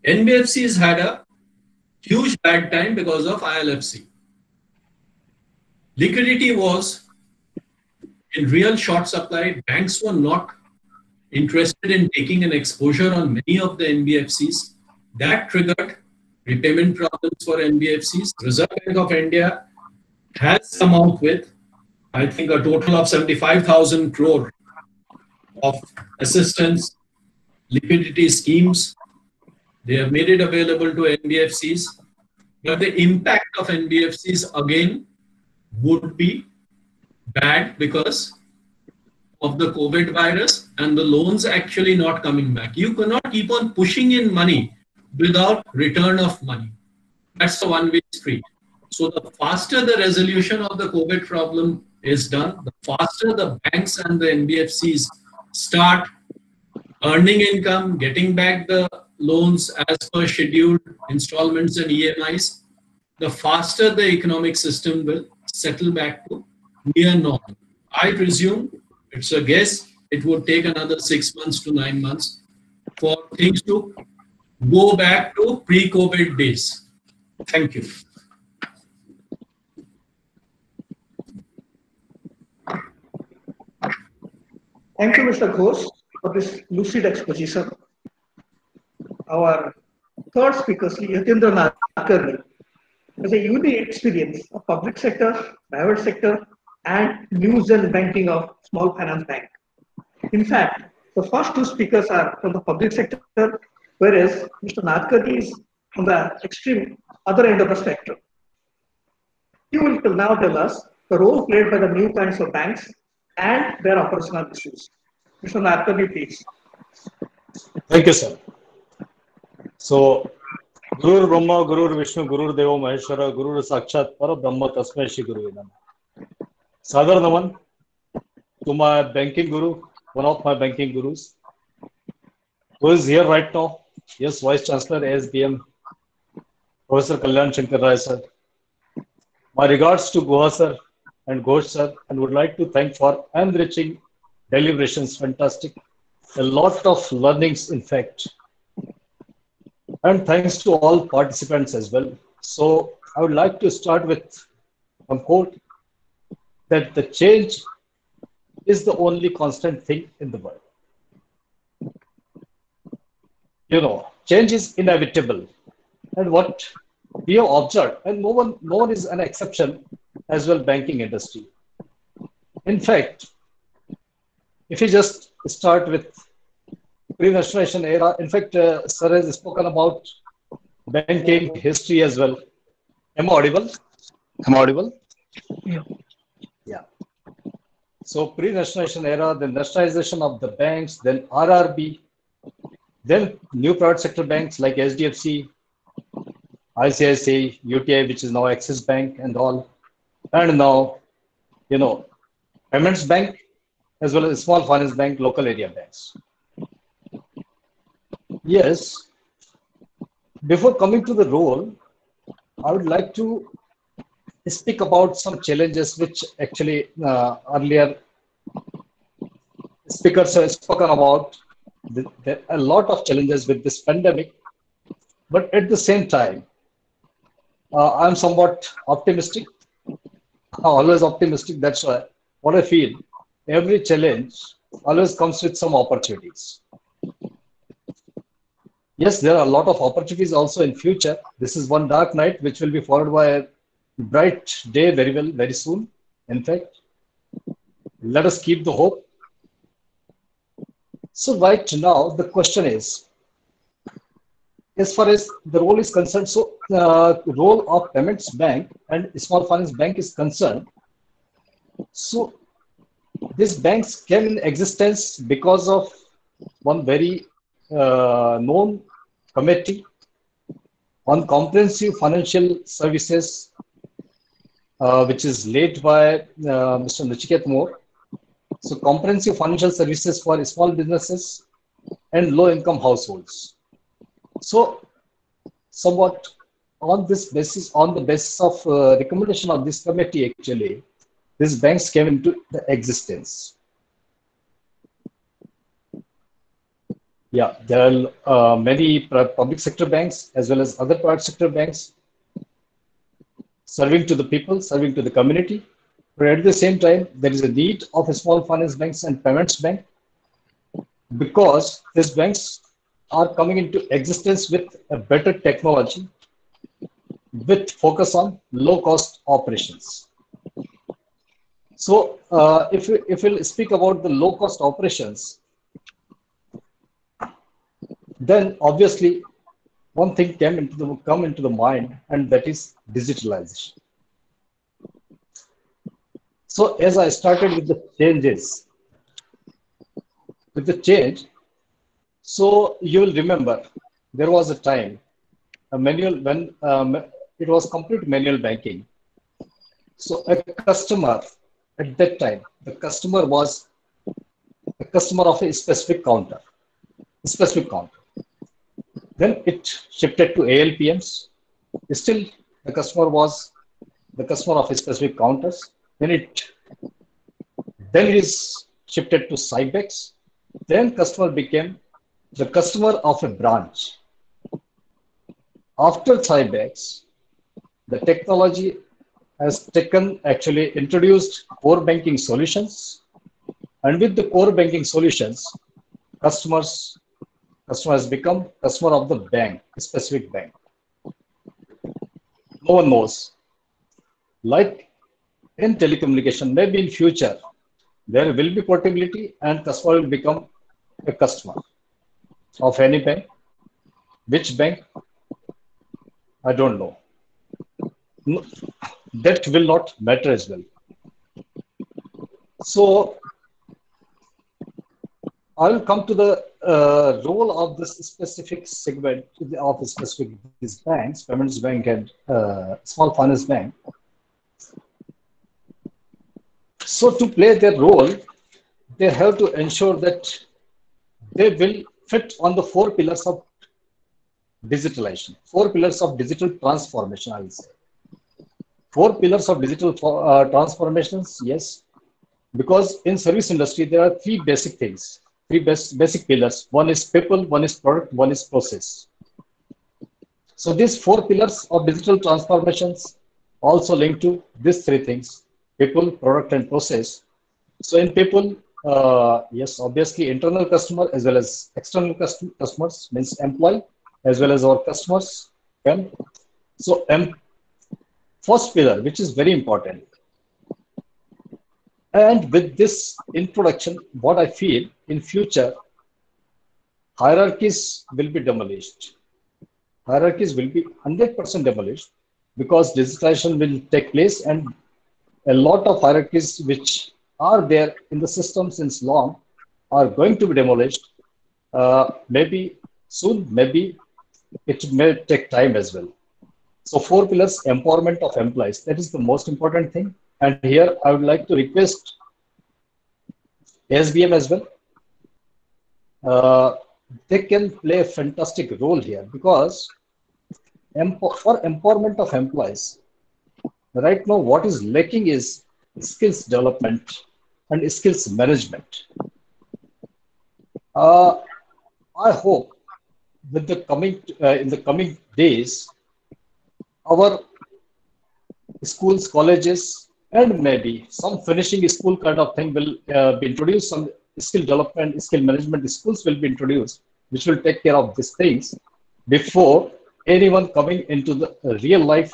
NBFCs had a huge bad time because of ILFC. Liquidity was in real short supply. Banks were not interested in taking an exposure on many of the NBFCs. That triggered repayment problems for NBFCs. Reserve Bank of India has come out with, I think, a total of 75,000 crore of assistance, liquidity schemes. They have made it available to NBFCs. But the impact of NBFCs again would be bad because of the COVID virus and the loans actually not coming back. You cannot keep on pushing in money without return of money. That's the one-way street. So the faster the resolution of the COVID problem is done, the faster the banks and the NBFCs start earning income, getting back the loans as per scheduled installments and EMIs, the faster the economic system will settle back to near normal. I presume, it's a guess, it would take another 6 months to 9 months for things to go back to pre-COVID days. Thank you. Thank you, Mr. Ghosh, for this lucid exposition. Our third speaker, Sri Yatindra Nadkarni, has a unique experience of public sector, private sector, and news and banking of small finance bank. In fact, the first 2 speakers are from the public sector, whereas Mr. Nadkarni is from the extreme other end of the spectrum. He will now tell us the role played by the new kinds of banks and their operational issues. Mr. Nadkarni, please. Thank you, sir. So, Guru Brahma, Guru Vishnu, Guru Deva Maheshwara, Guru Sakshat Para Brahma Tasmai Shri Guru Namaha. Sadar Naman to my banking guru, one of my banking gurus, who is here right now. Yes, Vice Chancellor, SBM, Professor Kalyan Shankar Rai sir. My regards to Guha sir and Ghosh sir, and would like to thank for enriching deliberations. Fantastic. A lot of learnings, in fact. And thanks to all participants as well. So I would like to start with one quote that the change is the only constant thing in the world. Change is inevitable. And what we have observed, and no one is an exception as well, banking industry. In fact, if you just start with pre-nationalization era, in fact, sir has spoken about banking history as well. Am I audible? Am I audible? Yeah. Yeah. So pre-nationalization era, then nationalization of the banks, then RRB, then new private sector banks like SDFC, ICICI, UTI, which is now Axis Bank and all, and now, Payments Bank as well as Small Finance Bank, local area banks. Yes. Before coming to the role, I would like to speak about some challenges which actually earlier speakers have spoken about. There are a lot of challenges with this pandemic, but at the same time, I'm somewhat optimistic, always optimistic. That's why what I feel, every challenge always comes with some opportunities. Yes, there are a lot of opportunities also in future. This is one dark night, which will be followed by a bright day very soon. In fact, let us keep the hope. So right now, the question is, as far as the role is concerned, so the role of Payments Bank and Small Finance Bank is concerned. So these banks came in existence because of one very known committee on comprehensive financial services, which is led by Mr. Nachiket Moore. So comprehensive financial services for small businesses and low-income households. So somewhat on this basis, on the basis of recommendation of this committee, actually, these banks came into the existence. Yeah, there are many public sector banks as well as other private sector banks serving to the people, serving to the community. But at the same time, there is a need of a small finance banks and payments bank because these banks are coming into existence with a better technology with focus on low-cost operations. So if we'll speak about the low-cost operations, then obviously one thing come into the mind, and that is digitalization. So as I started with the changes, so you will remember there was a time, a manual, when it was complete manual banking. So a customer at that time, the customer was a customer of a specific counter. Then it shifted to ALPMs. Still, the customer was the customer of a specific counters. Then it is shifted to Cybex. Then customer became the customer of a branch. After Cybex, the technology has actually introduced core banking solutions. And with the core banking solutions, customer has become customer of the bank, a specific bank. No one knows. Like in telecommunication, maybe in future, there will be portability and customer will become a customer of any bank. Which bank? I don't know. No, that will not matter as well. So I will come to the role of this specific segment of specific these banks, Payments Bank and Small Finance Bank. So to play their role, they have to ensure that they will fit on the four pillars of digitalization. 4 pillars of digital transformation, I will say. 4 pillars of digital transformations, yes, because in service industry there are three basic things, basic pillars. One is people, one is product, one is process. So these 4 pillars of digital transformations also link to these three things: people, product, and process. So in people, yes, obviously internal customer as well as external customers, means employee as well as our customers. Okay? So first pillar, which is very important. And with this introduction, what I feel in future, hierarchies will be demolished. Hierarchies will be 100% demolished because digitization will take place, and a lot of hierarchies which are there in the system since long are going to be demolished. Maybe soon, maybe it may take time as well. So 4 pillars: empowerment of employees. That is the most important thing. And here I would like to request SBM as well. They can play a fantastic role here because for empowerment of employees, right now what is lacking is skills development and skills management. I hope with the coming in the coming days, our schools, colleges, and maybe some finishing school kind of thing will be introduced. Some skill development, skill management schools will be introduced, which will take care of these things before anyone coming into the real life.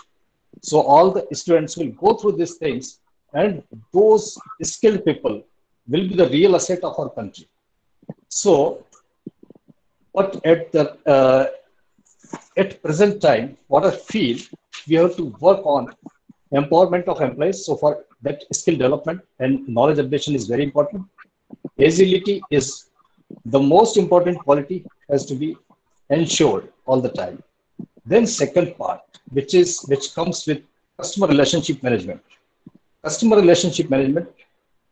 So all the students will go through these things, and those skilled people will be the real asset of our country. So, but at present time, what I feel, we have to work on empowerment of employees. So for that, skill development and knowledge updation is very important. Agility is the most important quality, has to be ensured all the time. Then second part, which comes with customer relationship management. Customer relationship management,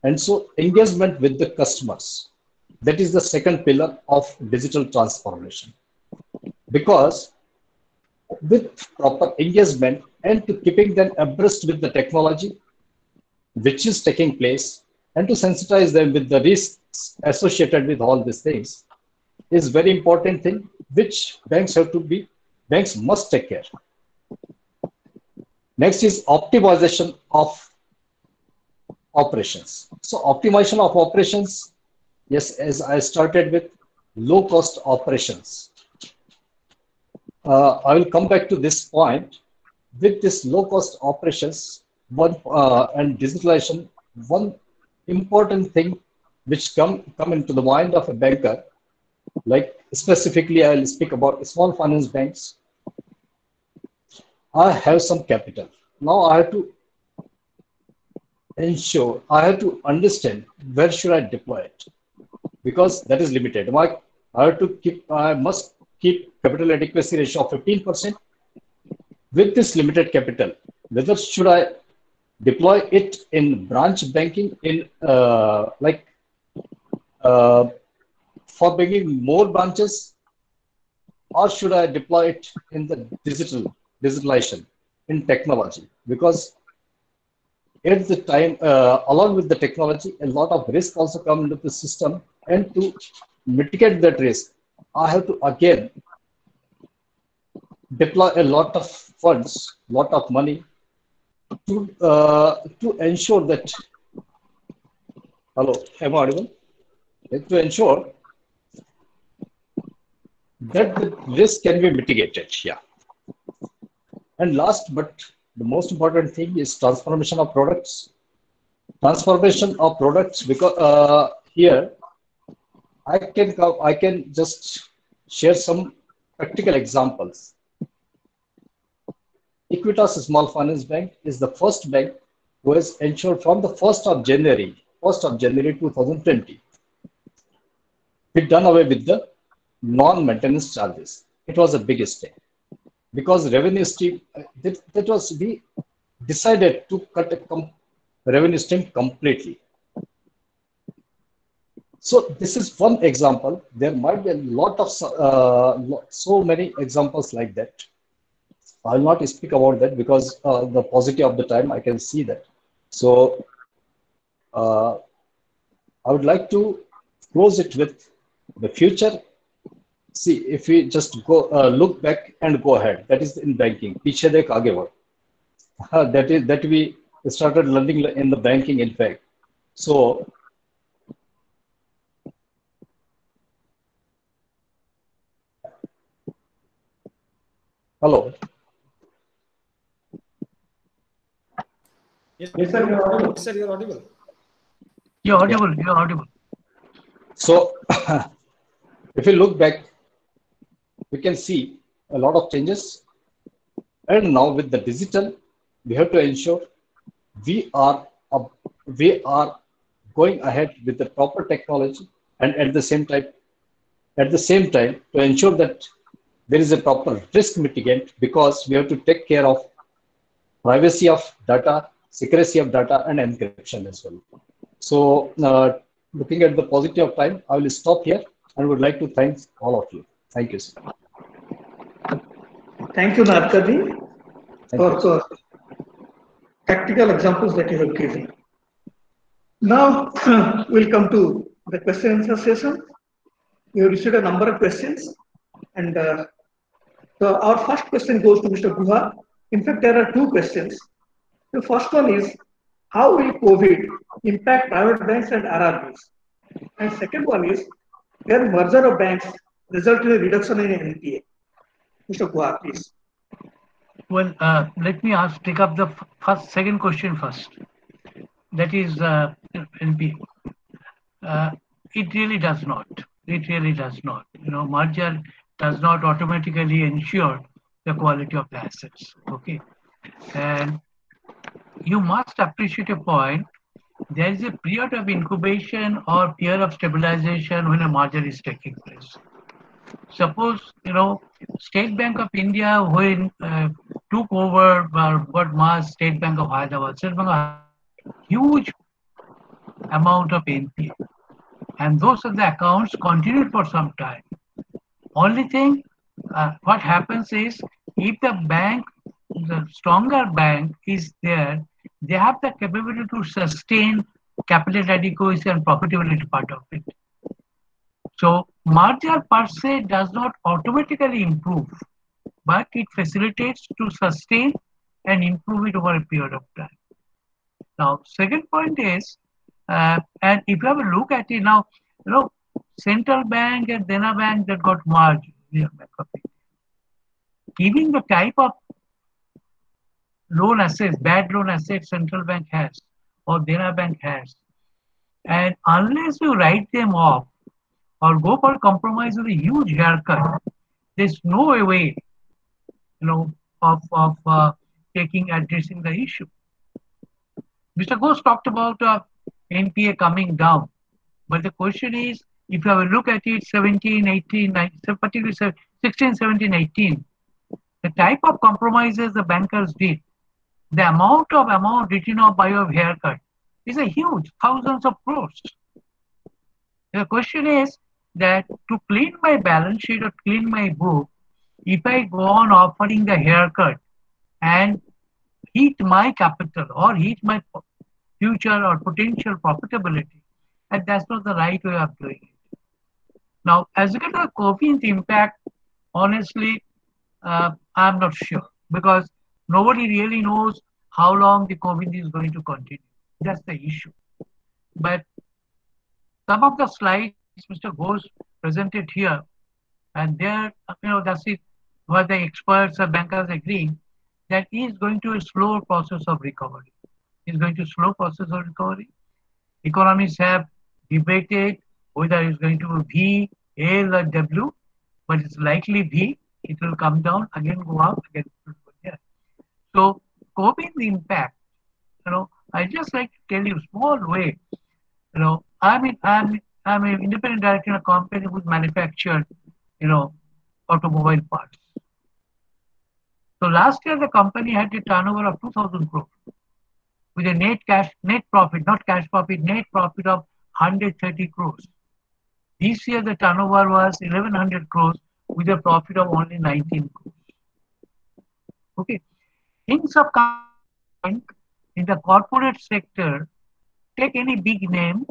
and so engagement with the customers. That is the second pillar of digital transformation. Because with proper engagement and to keeping them abreast with the technology which is taking place, and to sensitize them with the risks associated with all these things, is very important thing which banks must take care. Next is optimization of operations. So optimization of operations, yes, as I started with low cost operations. I will come back to this point. With this low cost operations and digitalization, one important thing which come into the mind of a banker, like specifically I'll speak about small finance banks. I have some capital. Now I have to ensure, I have to understand where should I deploy it, because that is limited. I must keep capital adequacy ratio of 15%. With this limited capital, whether should I deploy it in branch banking for bringing more branches, or should I deploy it in the digitalization in technology? Because at the time, along with the technology, a lot of risk also come into the system, and to mitigate that risk, I have to again deploy a lot of funds, lot of money to ensure that. Hello, am I audible? To ensure that the risk can be mitigated. Yeah. And last but the most important thing is transformation of products. Transformation of products, because here I can just share some practical examples. Equitas Small Finance Bank is the first bank who has ensured from the 1st of January 2020, we done away with the non-maintenance charges. It was a big step because revenue stream, we decided to cut a revenue stream completely. So this is one example. There might be a lot of so many examples like that. I'll not speak about that because the paucity of the time I can see that. So uh, I would like to close it with the future. See, if we just go look back and go ahead, that is in banking. पीछे देख आगे बढ़. That we started learning in the banking, in fact. So hello. Yes, Yes, sir, you're audible. yes, sir, you're audible. You're audible. You're audible. So if we look back, we can see a lot of changes. And now with the digital, we have to ensure we are up, we are going ahead with the proper technology, and at the same time to ensure that there is a proper risk mitigant, because we have to take care of privacy of data, secrecy of data, and encryption as well. So looking at the paucity of time, I will stop here and would like to thank all of you. Thank you, sir. Thank you, Narkadi, Thank you. for practical examples that you have given. Now we'll come to the question and answer session. We have received a number of questions, and so our first question goes to Mr. Guha. In fact, there are two questions. The first one is, how will COVID impact private banks and RRBs? And second one is, can merger of banks result in a reduction in NPA? Mr. Guha, please. Well, let me take up the second question first. That is NPA. It really does not. It really does not. Merger does not automatically ensure the quality of the assets. Okay, and you must appreciate a point. There is a period of incubation or period of stabilization when a merger is taking place. Suppose, State Bank of India, when took over what was State Bank of Hyderabad, State Bank of Hyderabad, huge amount of NPA. And those are the accounts continued for some time. Only thing, what happens is, if the stronger bank is there, they have the capability to sustain capital adequacy and profitability part of it. So merger per se does not automatically improve, but it facilitates to sustain and improve it over a period of time. Now, second point is, and if you have a look at it now, Central Bank and Dena Bank that got merged, given the type of loan assets, bad loan assets Central Bank has or Dena Bank has, and unless you write them off or go for compromise with a huge haircut, there's no way, of addressing the issue. Mr. Ghosh talked about NPA coming down, but the question is, if you have a look at it, 17, 18, 19, particularly 16, 17, 18, the type of compromises the bankers did, the amount written off by your haircut is a huge, thousands of crores. The question is that to clean my balance sheet or clean my book, if I go on offering the haircut and hit my capital or hit my future or potential profitability, and that's not the right way of doing it. Now, as you get the COVID impact, honestly, I'm not sure, because nobody really knows how long the COVID is going to continue. That's the issue. But some of the slides Mr. Ghosh presented here, and there, that's it, where the experts or bankers agree that is going to a slow process of recovery. It's going to slow process of recovery. Economists have debated whether it's going to be V, L, or W, but it's likely V. It will come down, again go up, again go there. So COVID impact, I just like to tell you small way. I'm an independent director in a company which manufactured, automobile parts. So last year the company had a turnover of 2,000 crores with a net profit, not cash profit, net profit of 130 crores. This year the turnover was 1100 crores with a profit of only 19 crores. Okay. Things have come in the corporate sector. Take any big name,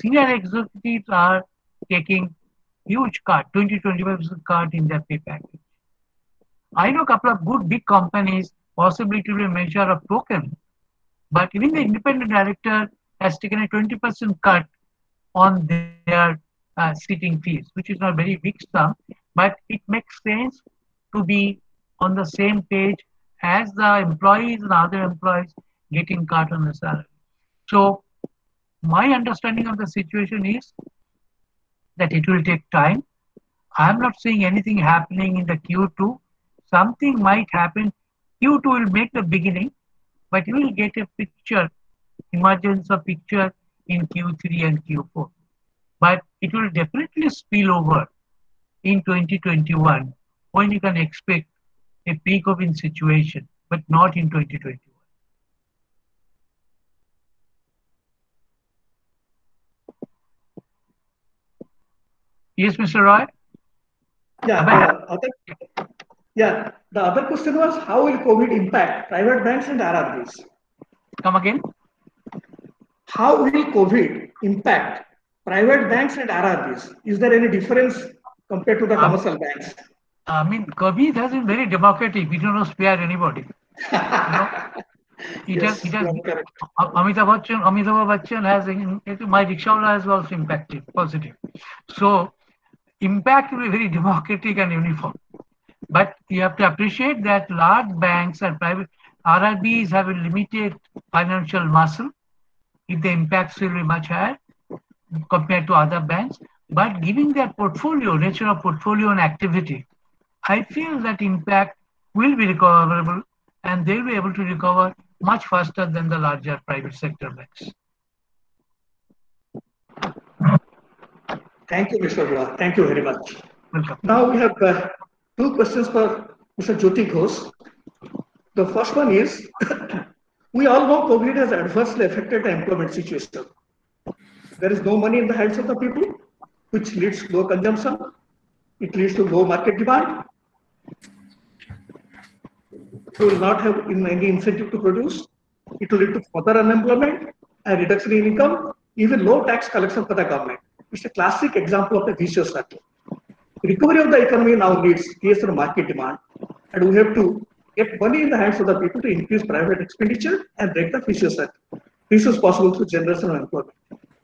senior executives are taking huge cut, 20-25% cut in their pay package. I know a couple of good big companies, possibly to be a measure of token, but even the independent director has taken a 20% cut on their sitting fees, which is not a very big sum, but it makes sense to be on the same page as the employees and other employees getting cut on the salary. So my understanding of the situation is that it will take time. I'm not seeing anything happening in the Q2. Something might happen. Q2 will make the beginning, but you will get a picture, emergence of picture in Q3 and Q4. But it will definitely spill over in 2021 when you can expect a pre-COVID situation, but not in 2021. Yes, Mr. Roy? The other question was how will COVID impact private banks and RRBs? Come again? How will COVID impact private banks and RRBs? Is there any difference compared to the commercial banks? I mean, COVID has been very democratic. We do not spare anybody. You know, Amitabh Bachchan has, my rickshaw has also impacted positive. So impact will be very democratic and uniform. But you have to appreciate that large banks and private RRBs have a limited financial muscle. If the impacts will be much higher compared to other banks, but given their portfolio, nature of portfolio and activity, I feel that impact will be recoverable and they will be able to recover much faster than the larger private sector banks. Thank you, Mr. Gula. Thank you very much. Welcome. Now we have two questions for Mr. Jyoti Ghosh. The first one is, we all know COVID has adversely affected the employment situation. There is no money in the hands of the people, which leads to low consumption. It leads to low market demand. You will not have any incentive to produce. It will lead to further unemployment and reduction in income, even low tax collection for the government. It's a classic example of a vicious cycle. Recovery of the economy now needs creation of market demand, and we have to get money in the hands of the people to increase private expenditure and break the vicious cycle. This is possible through generation of employment.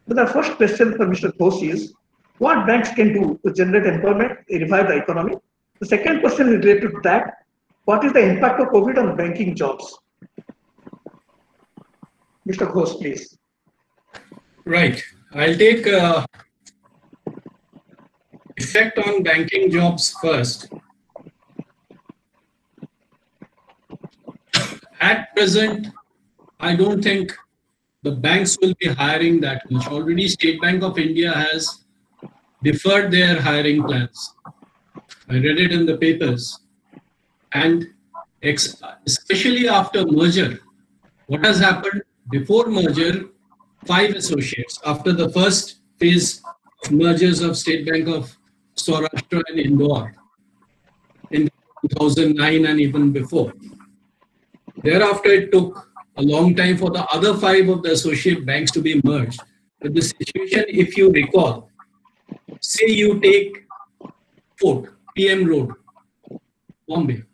So the first question for Mr. Ghosh is, what banks can do to generate employment, revive the economy? The second question is related to that. What is the impact of COVID on banking jobs? Mr. Ghosh, please. Right. I'll take effect on banking jobs first. At present, I don't think the banks will be hiring that much. Already State Bank of India has deferred their hiring plans. I read it in the papers. And especially after merger, what has happened before merger, 5 associates. After the first phase of mergers of State Bank of Saurashtra and Indore in 2009 and even before. Thereafter, it took a long time for the other 5 of the associate banks to be merged. But the situation, if you recall, say you take Fort, PM Road, Bombay.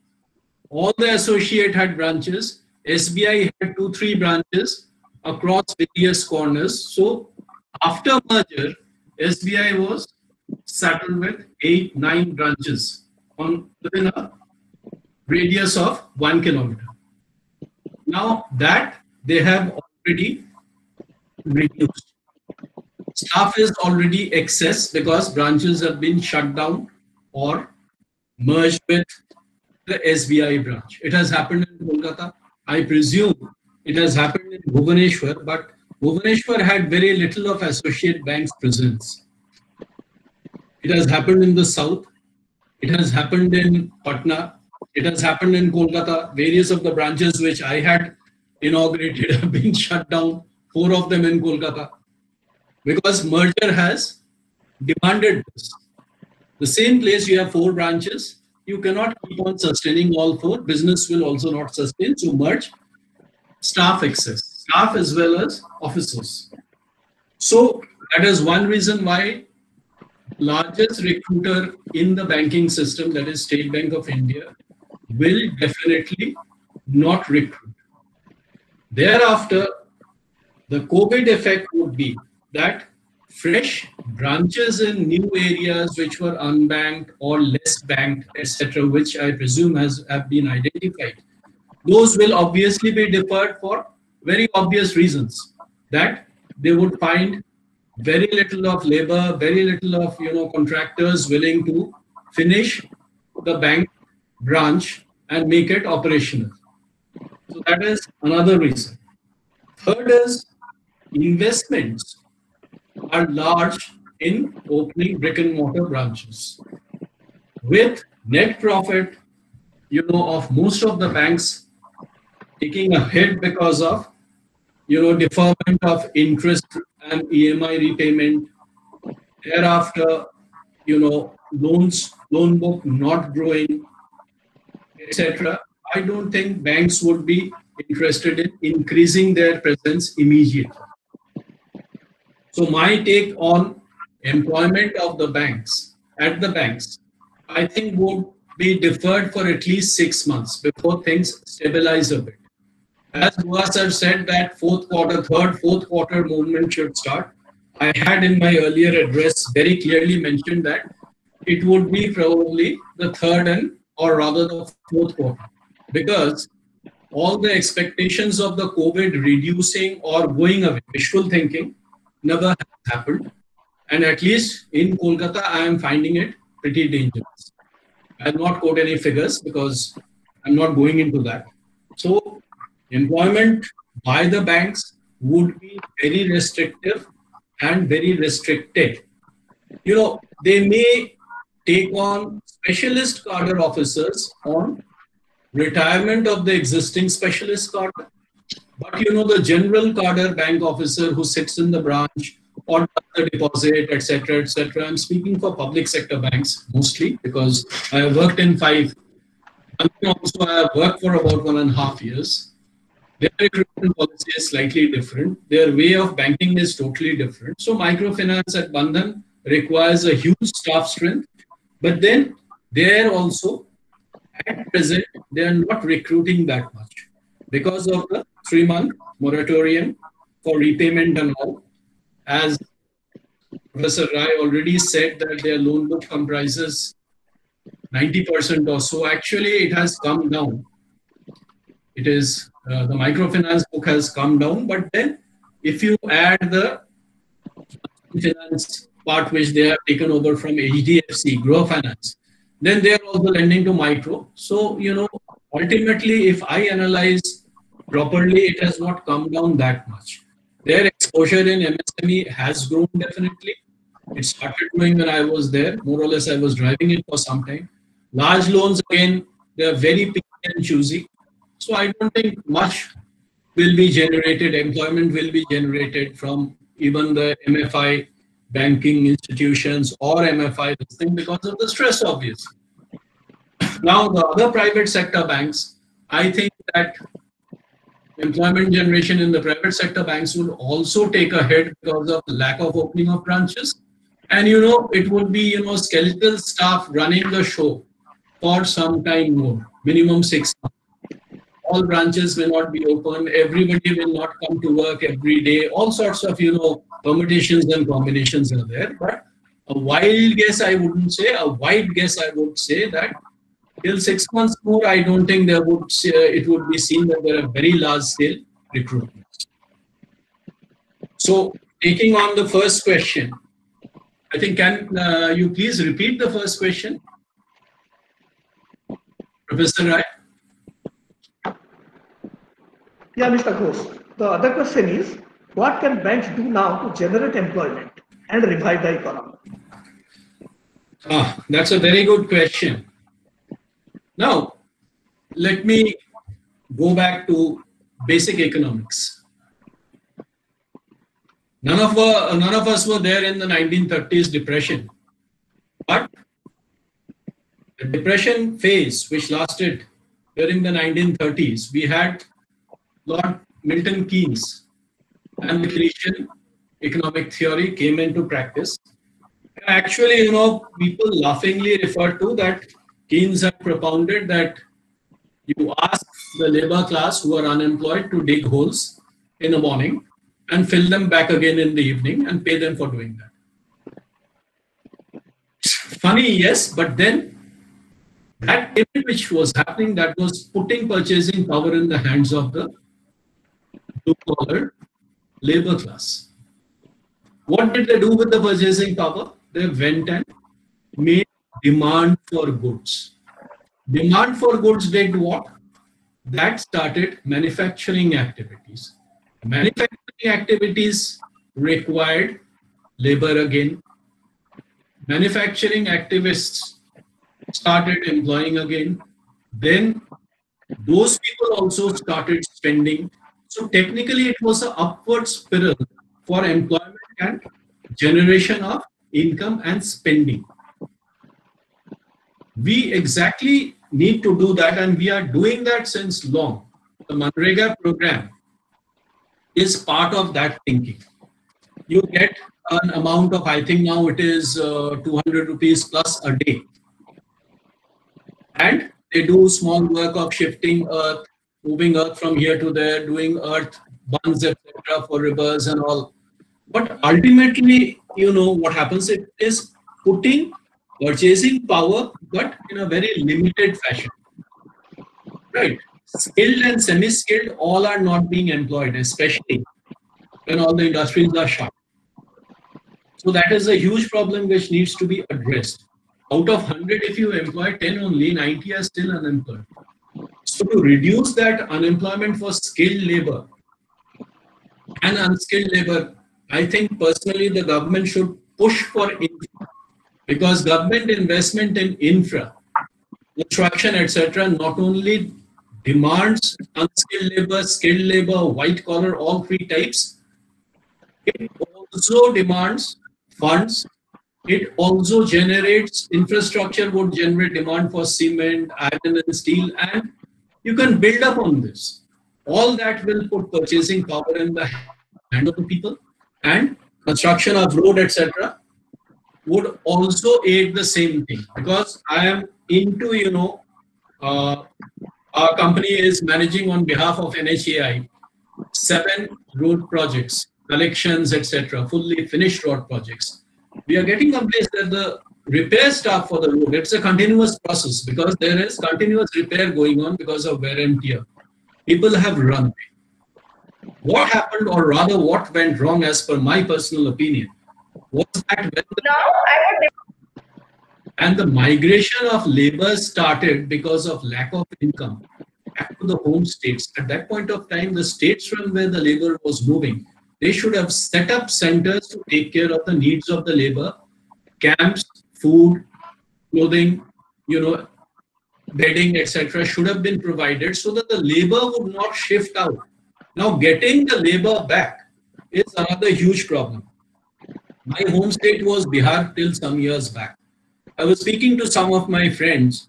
All the associate had branches. SBI had 2-3 branches across various corners. So after merger, SBI was saddled with 8-9 branches within a radius of 1 kilometer. Now that they have already reduced. Staff is already excess because branches have been shut down or merged with the SBI branch. It has happened in Kolkata. I presume it has happened in Bhubaneswar, but Bhubaneswar had very little of associate banks presence. It has happened in the south. It has happened in Patna. It has happened in Kolkata. Various of the branches which I had inaugurated have been shut down. 4 of them in Kolkata. Because merger has demanded this. The same place you have 4 branches, you cannot keep on sustaining all 4. Business will also not sustain. So merge staff excess, staff as well as officers. So that is one reason why largest recruiter in the banking system, that is State Bank of India, will definitely not recruit. Thereafter, the COVID effect would be that fresh branches in new areas which were unbanked or less banked, etc., which I presume have been identified, those will obviously be deferred for very obvious reasons, that they would find very little of labor, very little of contractors willing to finish the bank branch and make it operational. So that is another reason. Third is investments are large in opening brick and mortar branches. With net profit, of most of the banks taking a hit because of, deferment of interest and EMI repayment. Thereafter, loan book not growing, etc. I don't think banks would be interested in increasing their presence immediately. So my take on employment of the banks, at the banks, I think would be deferred for at least 6 months before things stabilize a bit. As Dua sir said that fourth quarter movement should start. I had in my earlier address very clearly mentioned that it would be probably the the fourth quarter, because all the expectations of the COVID reducing or going away, wishful thinking, never happened. And at least in Kolkata, I am finding it pretty dangerous. I'll not quote any figures because I'm not going into that. So employment by the banks would be very restrictive and very restricted. They may take on specialist cadre officers on retirement of the existing specialist cadre. But the general cadre bank officer who sits in the branch or the deposit, etc., etc. I'm speaking for public sector banks mostly because I have worked in 5. And also I have worked for about 1.5 years. Their recruitment policy is slightly different. Their way of banking is totally different. So microfinance at Bandhan requires a huge staff strength. But then there also, at present, they are not recruiting that much because of the 3-month moratorium for repayment and all. As Professor Rai already said that their loan book comprises 90% or so. Actually, it has come down. It is the microfinance book has come down, but then if you add the finance part which they have taken over from HDFC, Grow Finance, then they are also lending to micro. So, ultimately, if I analyze properly, it has not come down that much. Their exposure in MSME has grown definitely. It started growing when I was there. More or less, I was driving it for some time. Large loans, again, they are very picky and choosy. So I don't think much will be generated, employment will be generated from even the MFI banking institutions or MFI this thing because of the stress, obviously. Now, the other private sector banks, I think that employment generation in the private sector banks will also take a hit because of lack of opening of branches. And, it would be, skeletal staff running the show for some time more, minimum 6 months. All branches will not be open. Everybody will not come to work every day. All sorts of, permutations and combinations are there. But a wild guess, I wouldn't say. A wide guess, I would say that till 6 months more, I don't think it would be seen that there are very large-scale recruitments. So, taking on the first question, I think, can you please repeat the first question? Professor Rai? Yeah, Mr. Ghosh. The other question is, what can banks do now to generate employment and revive the economy? That's a very good question. Now, let me go back to basic economics. None of us were there in the 1930s depression, but the depression phase, which lasted during the 1930s, we had Lord Milton Keynes and the Keynesian economic theory came into practice. Actually, people laughingly refer to that Keynes had propounded that you ask the labor class who are unemployed to dig holes in the morning and fill them back again in the evening and pay them for doing that. Funny, yes, but then that payment which was happening, that was putting purchasing power in the hands of the blue-collar labor class. What did they do with the purchasing power? They went and made demand for goods. Demand for goods did what? That started manufacturing activities. Manufacturing activities required labor again. Manufacturing activists started employing again. Then those people also started spending. So technically it was an upward spiral for employment and generation of income and spending. We exactly need to do that, and we are doing that since long. The Manrega program is part of that thinking. You get an amount of, I think now it is 200 rupees plus a day. And they do small work of shifting earth, moving earth from here to there, doing earth buns, etc. for rivers and all. But ultimately, what happens, it is putting purchasing power, but in a very limited fashion. Right? Skilled and semi-skilled, all are not being employed, especially when all the industries are shut. So that is a huge problem which needs to be addressed. Out of 100, if you employ 10 only, 90 are still unemployed. So to reduce that unemployment for skilled labor and unskilled labor, I think personally the government should push for infra, because government investment in infra, construction, etc., not only demands unskilled labor, skilled labor, white collar, all three types, it also demands funds. It also generates infrastructure, would generate demand for cement, iron and steel, and you can build up on this. All that will put purchasing power in the hand of the people, and construction of road, etc., would also aid the same thing. Because I am into, our company is managing on behalf of NHAI 7 road projects, collections, etc., fully finished road projects. We are getting complaints that the repair staff for the road, it's a continuous process because there is continuous repair going on because of wear and tear. People have run away. What happened, or rather what went wrong as per my personal opinion, was that when and the migration of labor started because of lack of income back to the home states. At that point of time, the states from where the labor was moving, they should have set up centers to take care of the needs of the labor, camps, food, clothing, bedding, etc. should have been provided so that the labor would not shift out. Now, getting the labor back is another huge problem. My home state was Bihar till some years back. I was speaking to some of my friends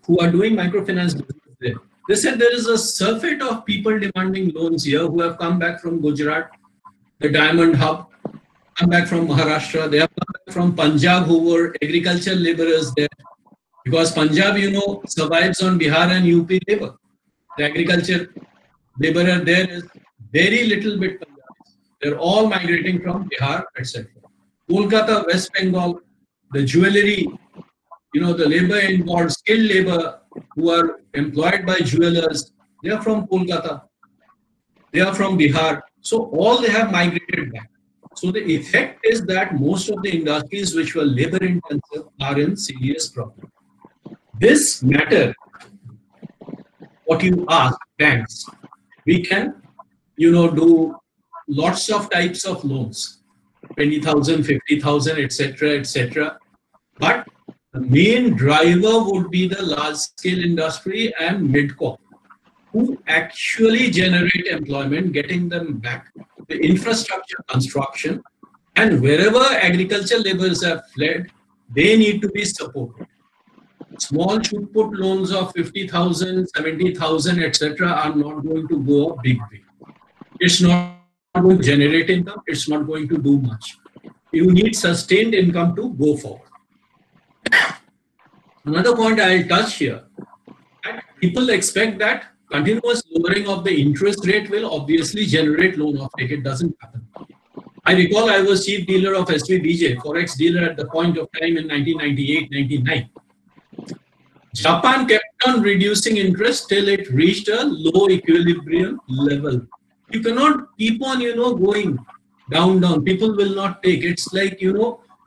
who are doing microfinance business there. They said there is a surfeit of people demanding loans here who have come back from Gujarat, the Diamond Hub, come back from Maharashtra. They have come back from Punjab, who were agricultural laborers there. Because Punjab, survives on Bihar and UP labor. The agriculture laborer there is very little bit Punjabis. They're all migrating from Bihar, etc. Kolkata, West Bengal, the jewelry, the labor involved, skilled labor who are employed by jewelers, they are from Kolkata, they are from Bihar. So all they have migrated back. So the effect is that most of the industries which were labor intensive are in serious problem. This matter, what you ask banks, we can, do lots of types of loans, 20,000, 50,000, etc., etc. But the main driver would be the large-scale industry and mid-corp, who actually generate employment, getting them back the infrastructure construction, and wherever agriculture laborers have fled, they need to be supported. Small should put loans of 50,000, 70,000, etc. are not going to go a big way. It's not going to generate income. It's not going to do much. You need sustained income to go forward. Another point I'll touch here, that people expect that continuous lowering of the interest rate will obviously generate loan offtake. It doesn't happen. I recall I was chief dealer of SVBJ, Forex dealer at the point of time in 1998-99. Japan kept on reducing interest till it reached a low equilibrium level. You cannot keep on, going down. People will not take. It's like,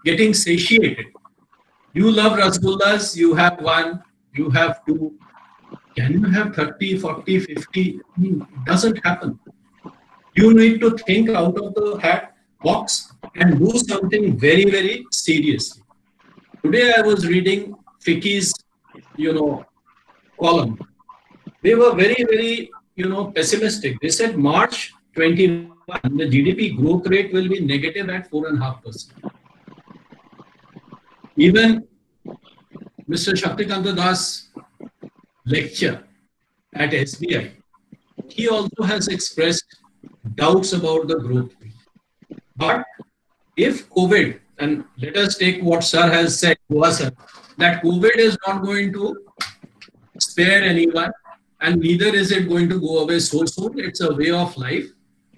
getting satiated. You love rasgullas, you have one, you have two. Can you have 30, 40, 50? It doesn't happen. You need to think out of the box and do something very, very seriously. Today I was reading FICCI's, column. They were very, very, pessimistic. They said March 21, the GDP growth rate will be negative at 4.5%. Even Mr. Shaktikanta Das lecture at SBI, he also has expressed doubts about the growth rate. But if COVID, and let us take what Sir has said, that COVID is not going to spare anyone, and neither is it going to go away so soon. It's a way of life.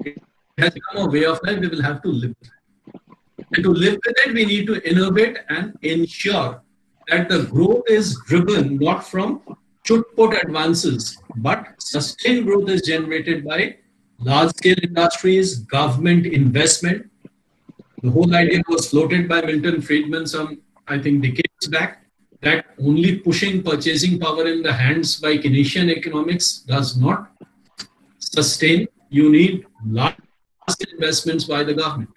It has become a way of life. We will have to live with it. And to live with it, we need to innovate and ensure that the growth is driven not from chut-put advances, but sustained growth is generated by large-scale industries, government investment. The whole idea was floated by Milton Friedman some, I think, decades back, that only pushing purchasing power in the hands by Keynesian economics does not sustain. You need large-scale investments by the government.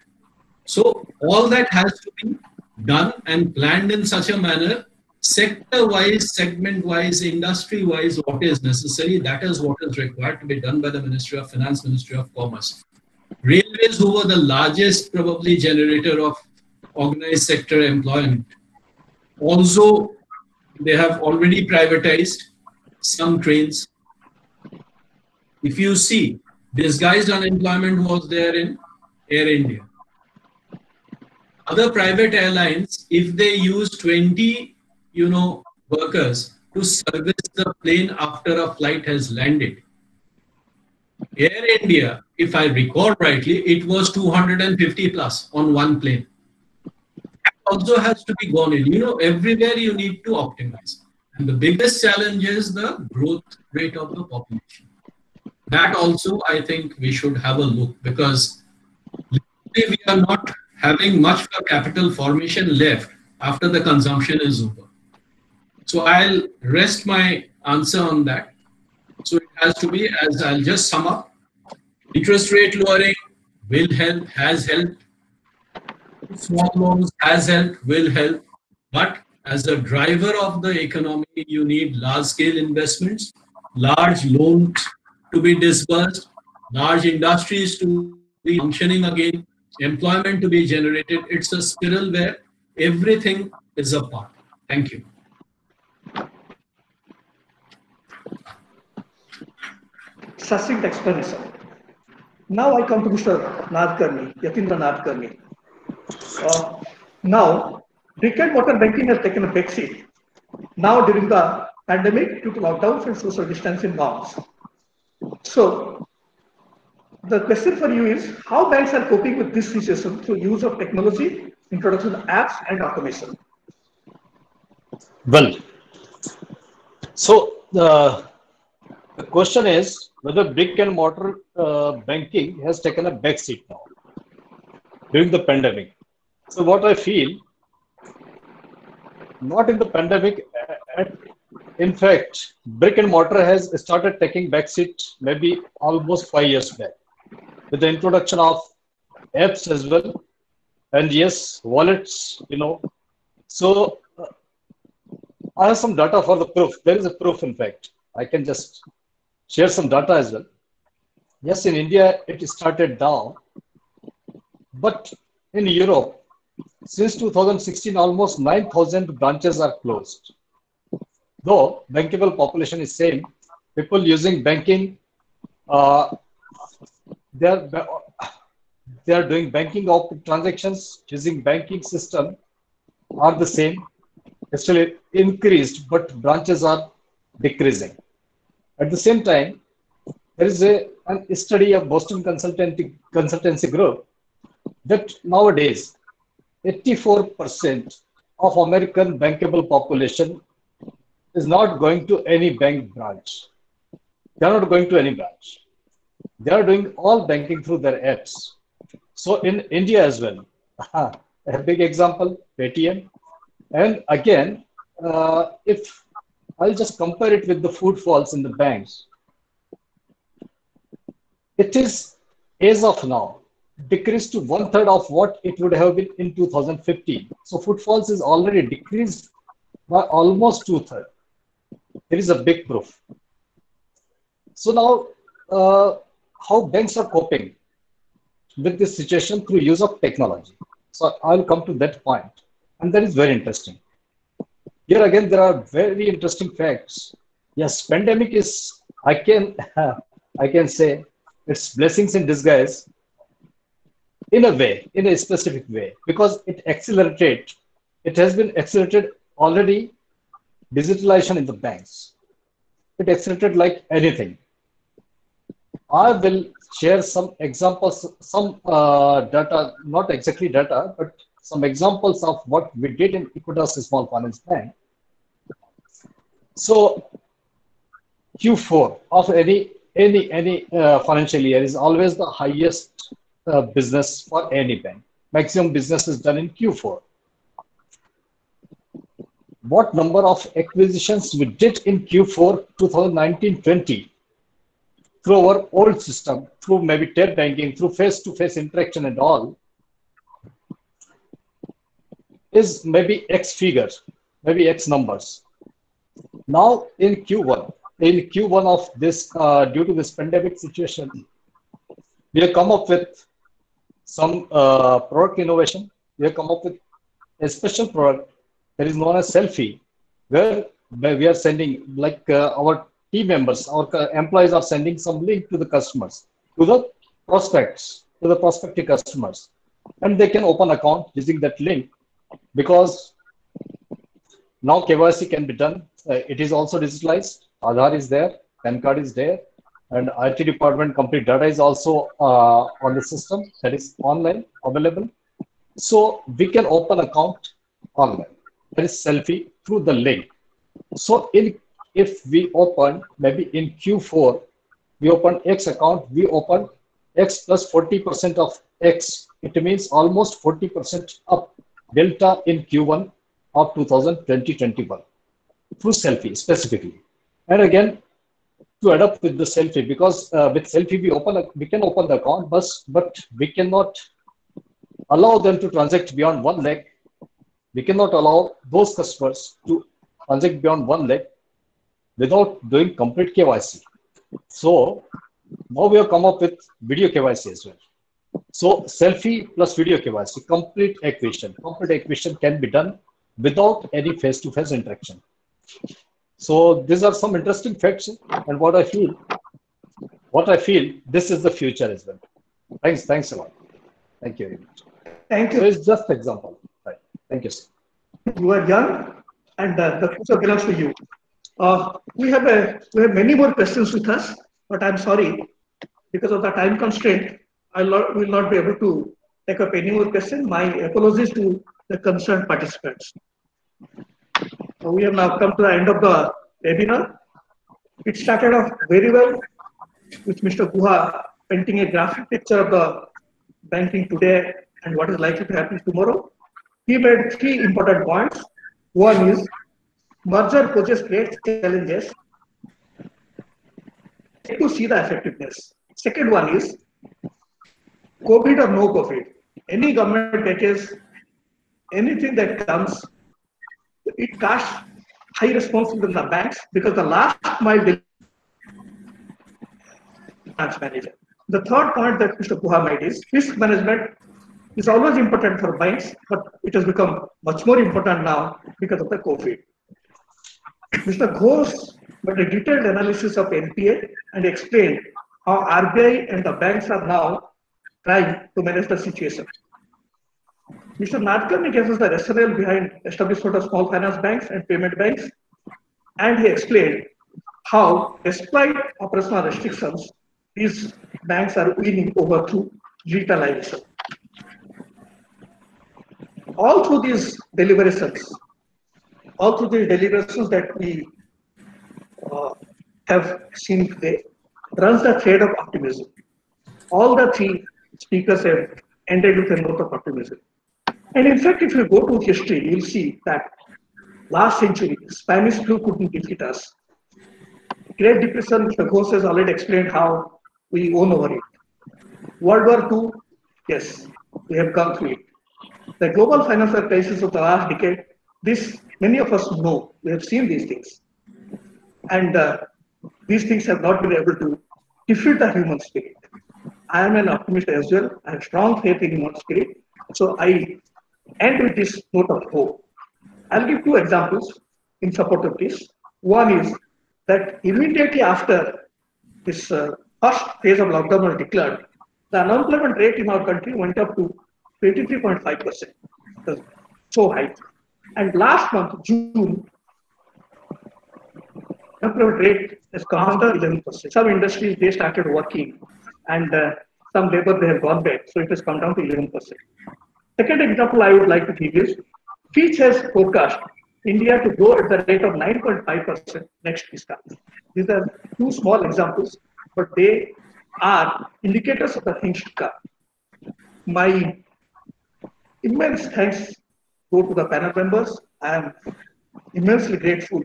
So all that has to be done and planned in such a manner, sector-wise, segment-wise, industry-wise, what is necessary, that is what is required to be done by the Ministry of Finance, Ministry of Commerce. Railways, who were the largest probably generator of organized sector employment, also they have already privatized some trains. If you see, disguised unemployment was there in Air India. Other private airlines, if they use 20, workers to service the plane after a flight has landed, Air India, if I recall rightly, it was 250 plus on one plane. That also has to be gone in. Everywhere you need to optimize. And the biggest challenge is the growth rate of the population. That also, I think we should have a look, because we are not having much for capital formation left after the consumption is over. So I'll rest my answer on that. So it has to be, as I'll just sum up, interest rate lowering will help, has helped. Small loans has helped, will help. But as a driver of the economy, you need large-scale investments, large loans to be disbursed, large industries to be functioning again, employment to be generated. It's a spiral where everything is a part. Thank you. Succinct explanation. Now I come to Mr. Nadkarni, Yatindra Nadkarni. Now, brick and mortar banking has taken a backseat now during the pandemic due to lockdowns and social distancing norms. So, the question for you is, how banks are coping with this situation through use of technology, introduction of apps and automation? Well, so the question is whether brick and mortar banking has taken a backseat now during the pandemic. So what I feel, not in the pandemic, in fact, brick and mortar has started taking backseat maybe almost 5 years back with the introduction of apps as well, and yes, wallets, So I have some data for the proof. There is a proof, in fact. I can just share some data as well. Yes, in India it started down, but in Europe, since 2016, almost 9,000 branches are closed. Though bankable population is same, people using banking, uh, they are they are doing banking of transactions using banking system are the same, actually increased, but branches are decreasing. At the same time, there is a study of Boston Consultancy Group that nowadays 84% of American bankable population is not going to any bank branch. They are not going to any branch. They are doing all banking through their apps. So in India as well, a big example, Paytm. And again, if I'll just compare it with the footfalls in the banks, it is, as of now, decreased to one third of what it would have been in 2015. So footfalls is already decreased by almost two-thirds. There is a big proof. So now, how banks are coping with this situation through use of technology. So I'll come to that point, and that is very interesting. Here again, there are very interesting facts. Yes, pandemic is, I can, I can say, it's blessings in disguise in a way, in a specific way, because it has been accelerated already, digitalization in the banks. It accelerated like anything. I will share some examples, some data, not exactly data, but some examples of what we did in Equitas Small Finance Bank. So Q4 of any financial year is always the highest business for any bank. Maximum business is done in Q4. What number of acquisitions we did in Q4 2019-20 through our old system, through maybe TED banking, through face-to-face interaction and all, is maybe X figures, maybe X numbers. Now in Q1 of this, due to this pandemic situation, we have come up with some product innovation. We have come up with a special product that is known as Selfie, where we are sending, like our team members, our employees are sending some link to the customers, to the prospects, to the prospective customers, and they can open account using that link, because now KYC can be done. It is also digitalized. Aadhaar is there, PAN card is there, and IT department complete data is also on the system, that is online available. So we can open account online. That is Selfie through the link. So if we open, maybe in Q4, we open X account, we open X plus 40% of X. It means almost 40% up delta in Q1 of 2020-21 through Selfie specifically. And again, to adapt with the Selfie, because with Selfie we can open the account, but we cannot allow them to transact beyond 1 lakh. We cannot allow those customers to transact beyond 1 lakh without doing complete KYC. So now we have come up with video KYC as well. So Selfie plus video KYC, complete acquisition can be done without any face-to-face interaction. So these are some interesting facts, and what I feel, this is the future as well. Thanks a lot. Thank you very much. Thank you. So it's just example. Right. Thank you, sir. You are young, and the future belongs to you. We have many more questions with us, but I'm sorry, because of the time constraint, I will not be able to take up any more questions. My apologies to the concerned participants. So we have now come to the end of the webinar. It started off very well with Mr. Guha painting a graphic picture of the banking today and what is likely to happen tomorrow. He made 3 important points. One is merger poses great challenges to see the effectiveness. Second one is COVID or no COVID. Any government package, anything that comes, it casts high responsibility on the banks, because the last mile branch manager. The third point that Mr. Guha made is risk management is always important for banks, but it has become much more important now because of the COVID. Mr. Ghosh made a detailed analysis of NPA and explained how RBI and the banks are now trying to manage the situation. Mr. Nadkarni gave us the rationale behind establishment of small finance banks and payment banks, and he explained how, despite operational restrictions, these banks are winning over through digitalization. All through these deliberations that we have seen today, runs the thread of optimism. All the three speakers have ended with a note of optimism. And in fact, if you go to history, you'll see that last century, Spanish flu couldn't defeat us. Great Depression, Mr. Ghosh has already explained how we won over it. World War II, yes, we have gone through it. The global financial crisis of the last decade, this many of us know, we have seen these things. And these things have not been able to defeat the human spirit. I am an optimist as well. I have strong faith in human spirit. So I end with this note of hope. I'll give two examples in support of this. One is that immediately after this first phase of lockdown was declared, the unemployment rate in our country went up to 23.5%. So high. And last month, June, unemployment rate has gone down 11%. Some industries, they started working, and some labor, they have gone back. So it has come down to 11%. Second example I would like to give is, Fitch has forecast India to grow at the rate of 9.5% next fiscal. These are two small examples, but they are indicators of the things to come. My immense thanks go to the panel members. I am immensely grateful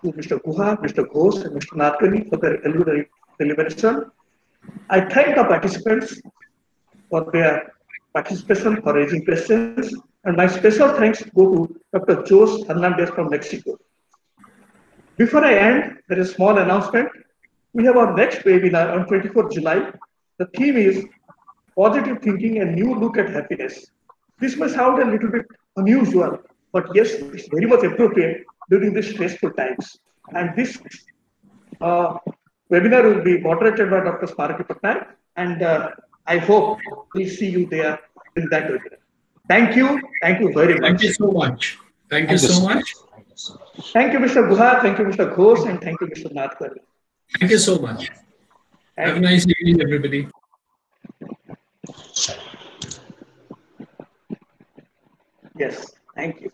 to Mr. Guha, Mr. Ghosh, and Mr. Nadkarni for their deliberation. I thank the participants for their participation, for raising questions, and my special thanks go to Dr. Jose Hernandez from Mexico. Before I end, there is a small announcement. We have our next webinar on 24th July. The theme is Positive Thinking and New Look at Happiness. This may sound a little bit unusual, but yes, it's very much appropriate during these stressful times. And this webinar will be moderated by Dr. Sparaki Patnaik, and I hope we'll see you there in that webinar. Thank you very much. Thank you so much. Thank you so much. Thank you, Mr. Guha, thank you, Mr. Ghosh, and thank you, Mr. Nadkarni. Thank you so much. Have a nice evening, everybody. Yes, thank you.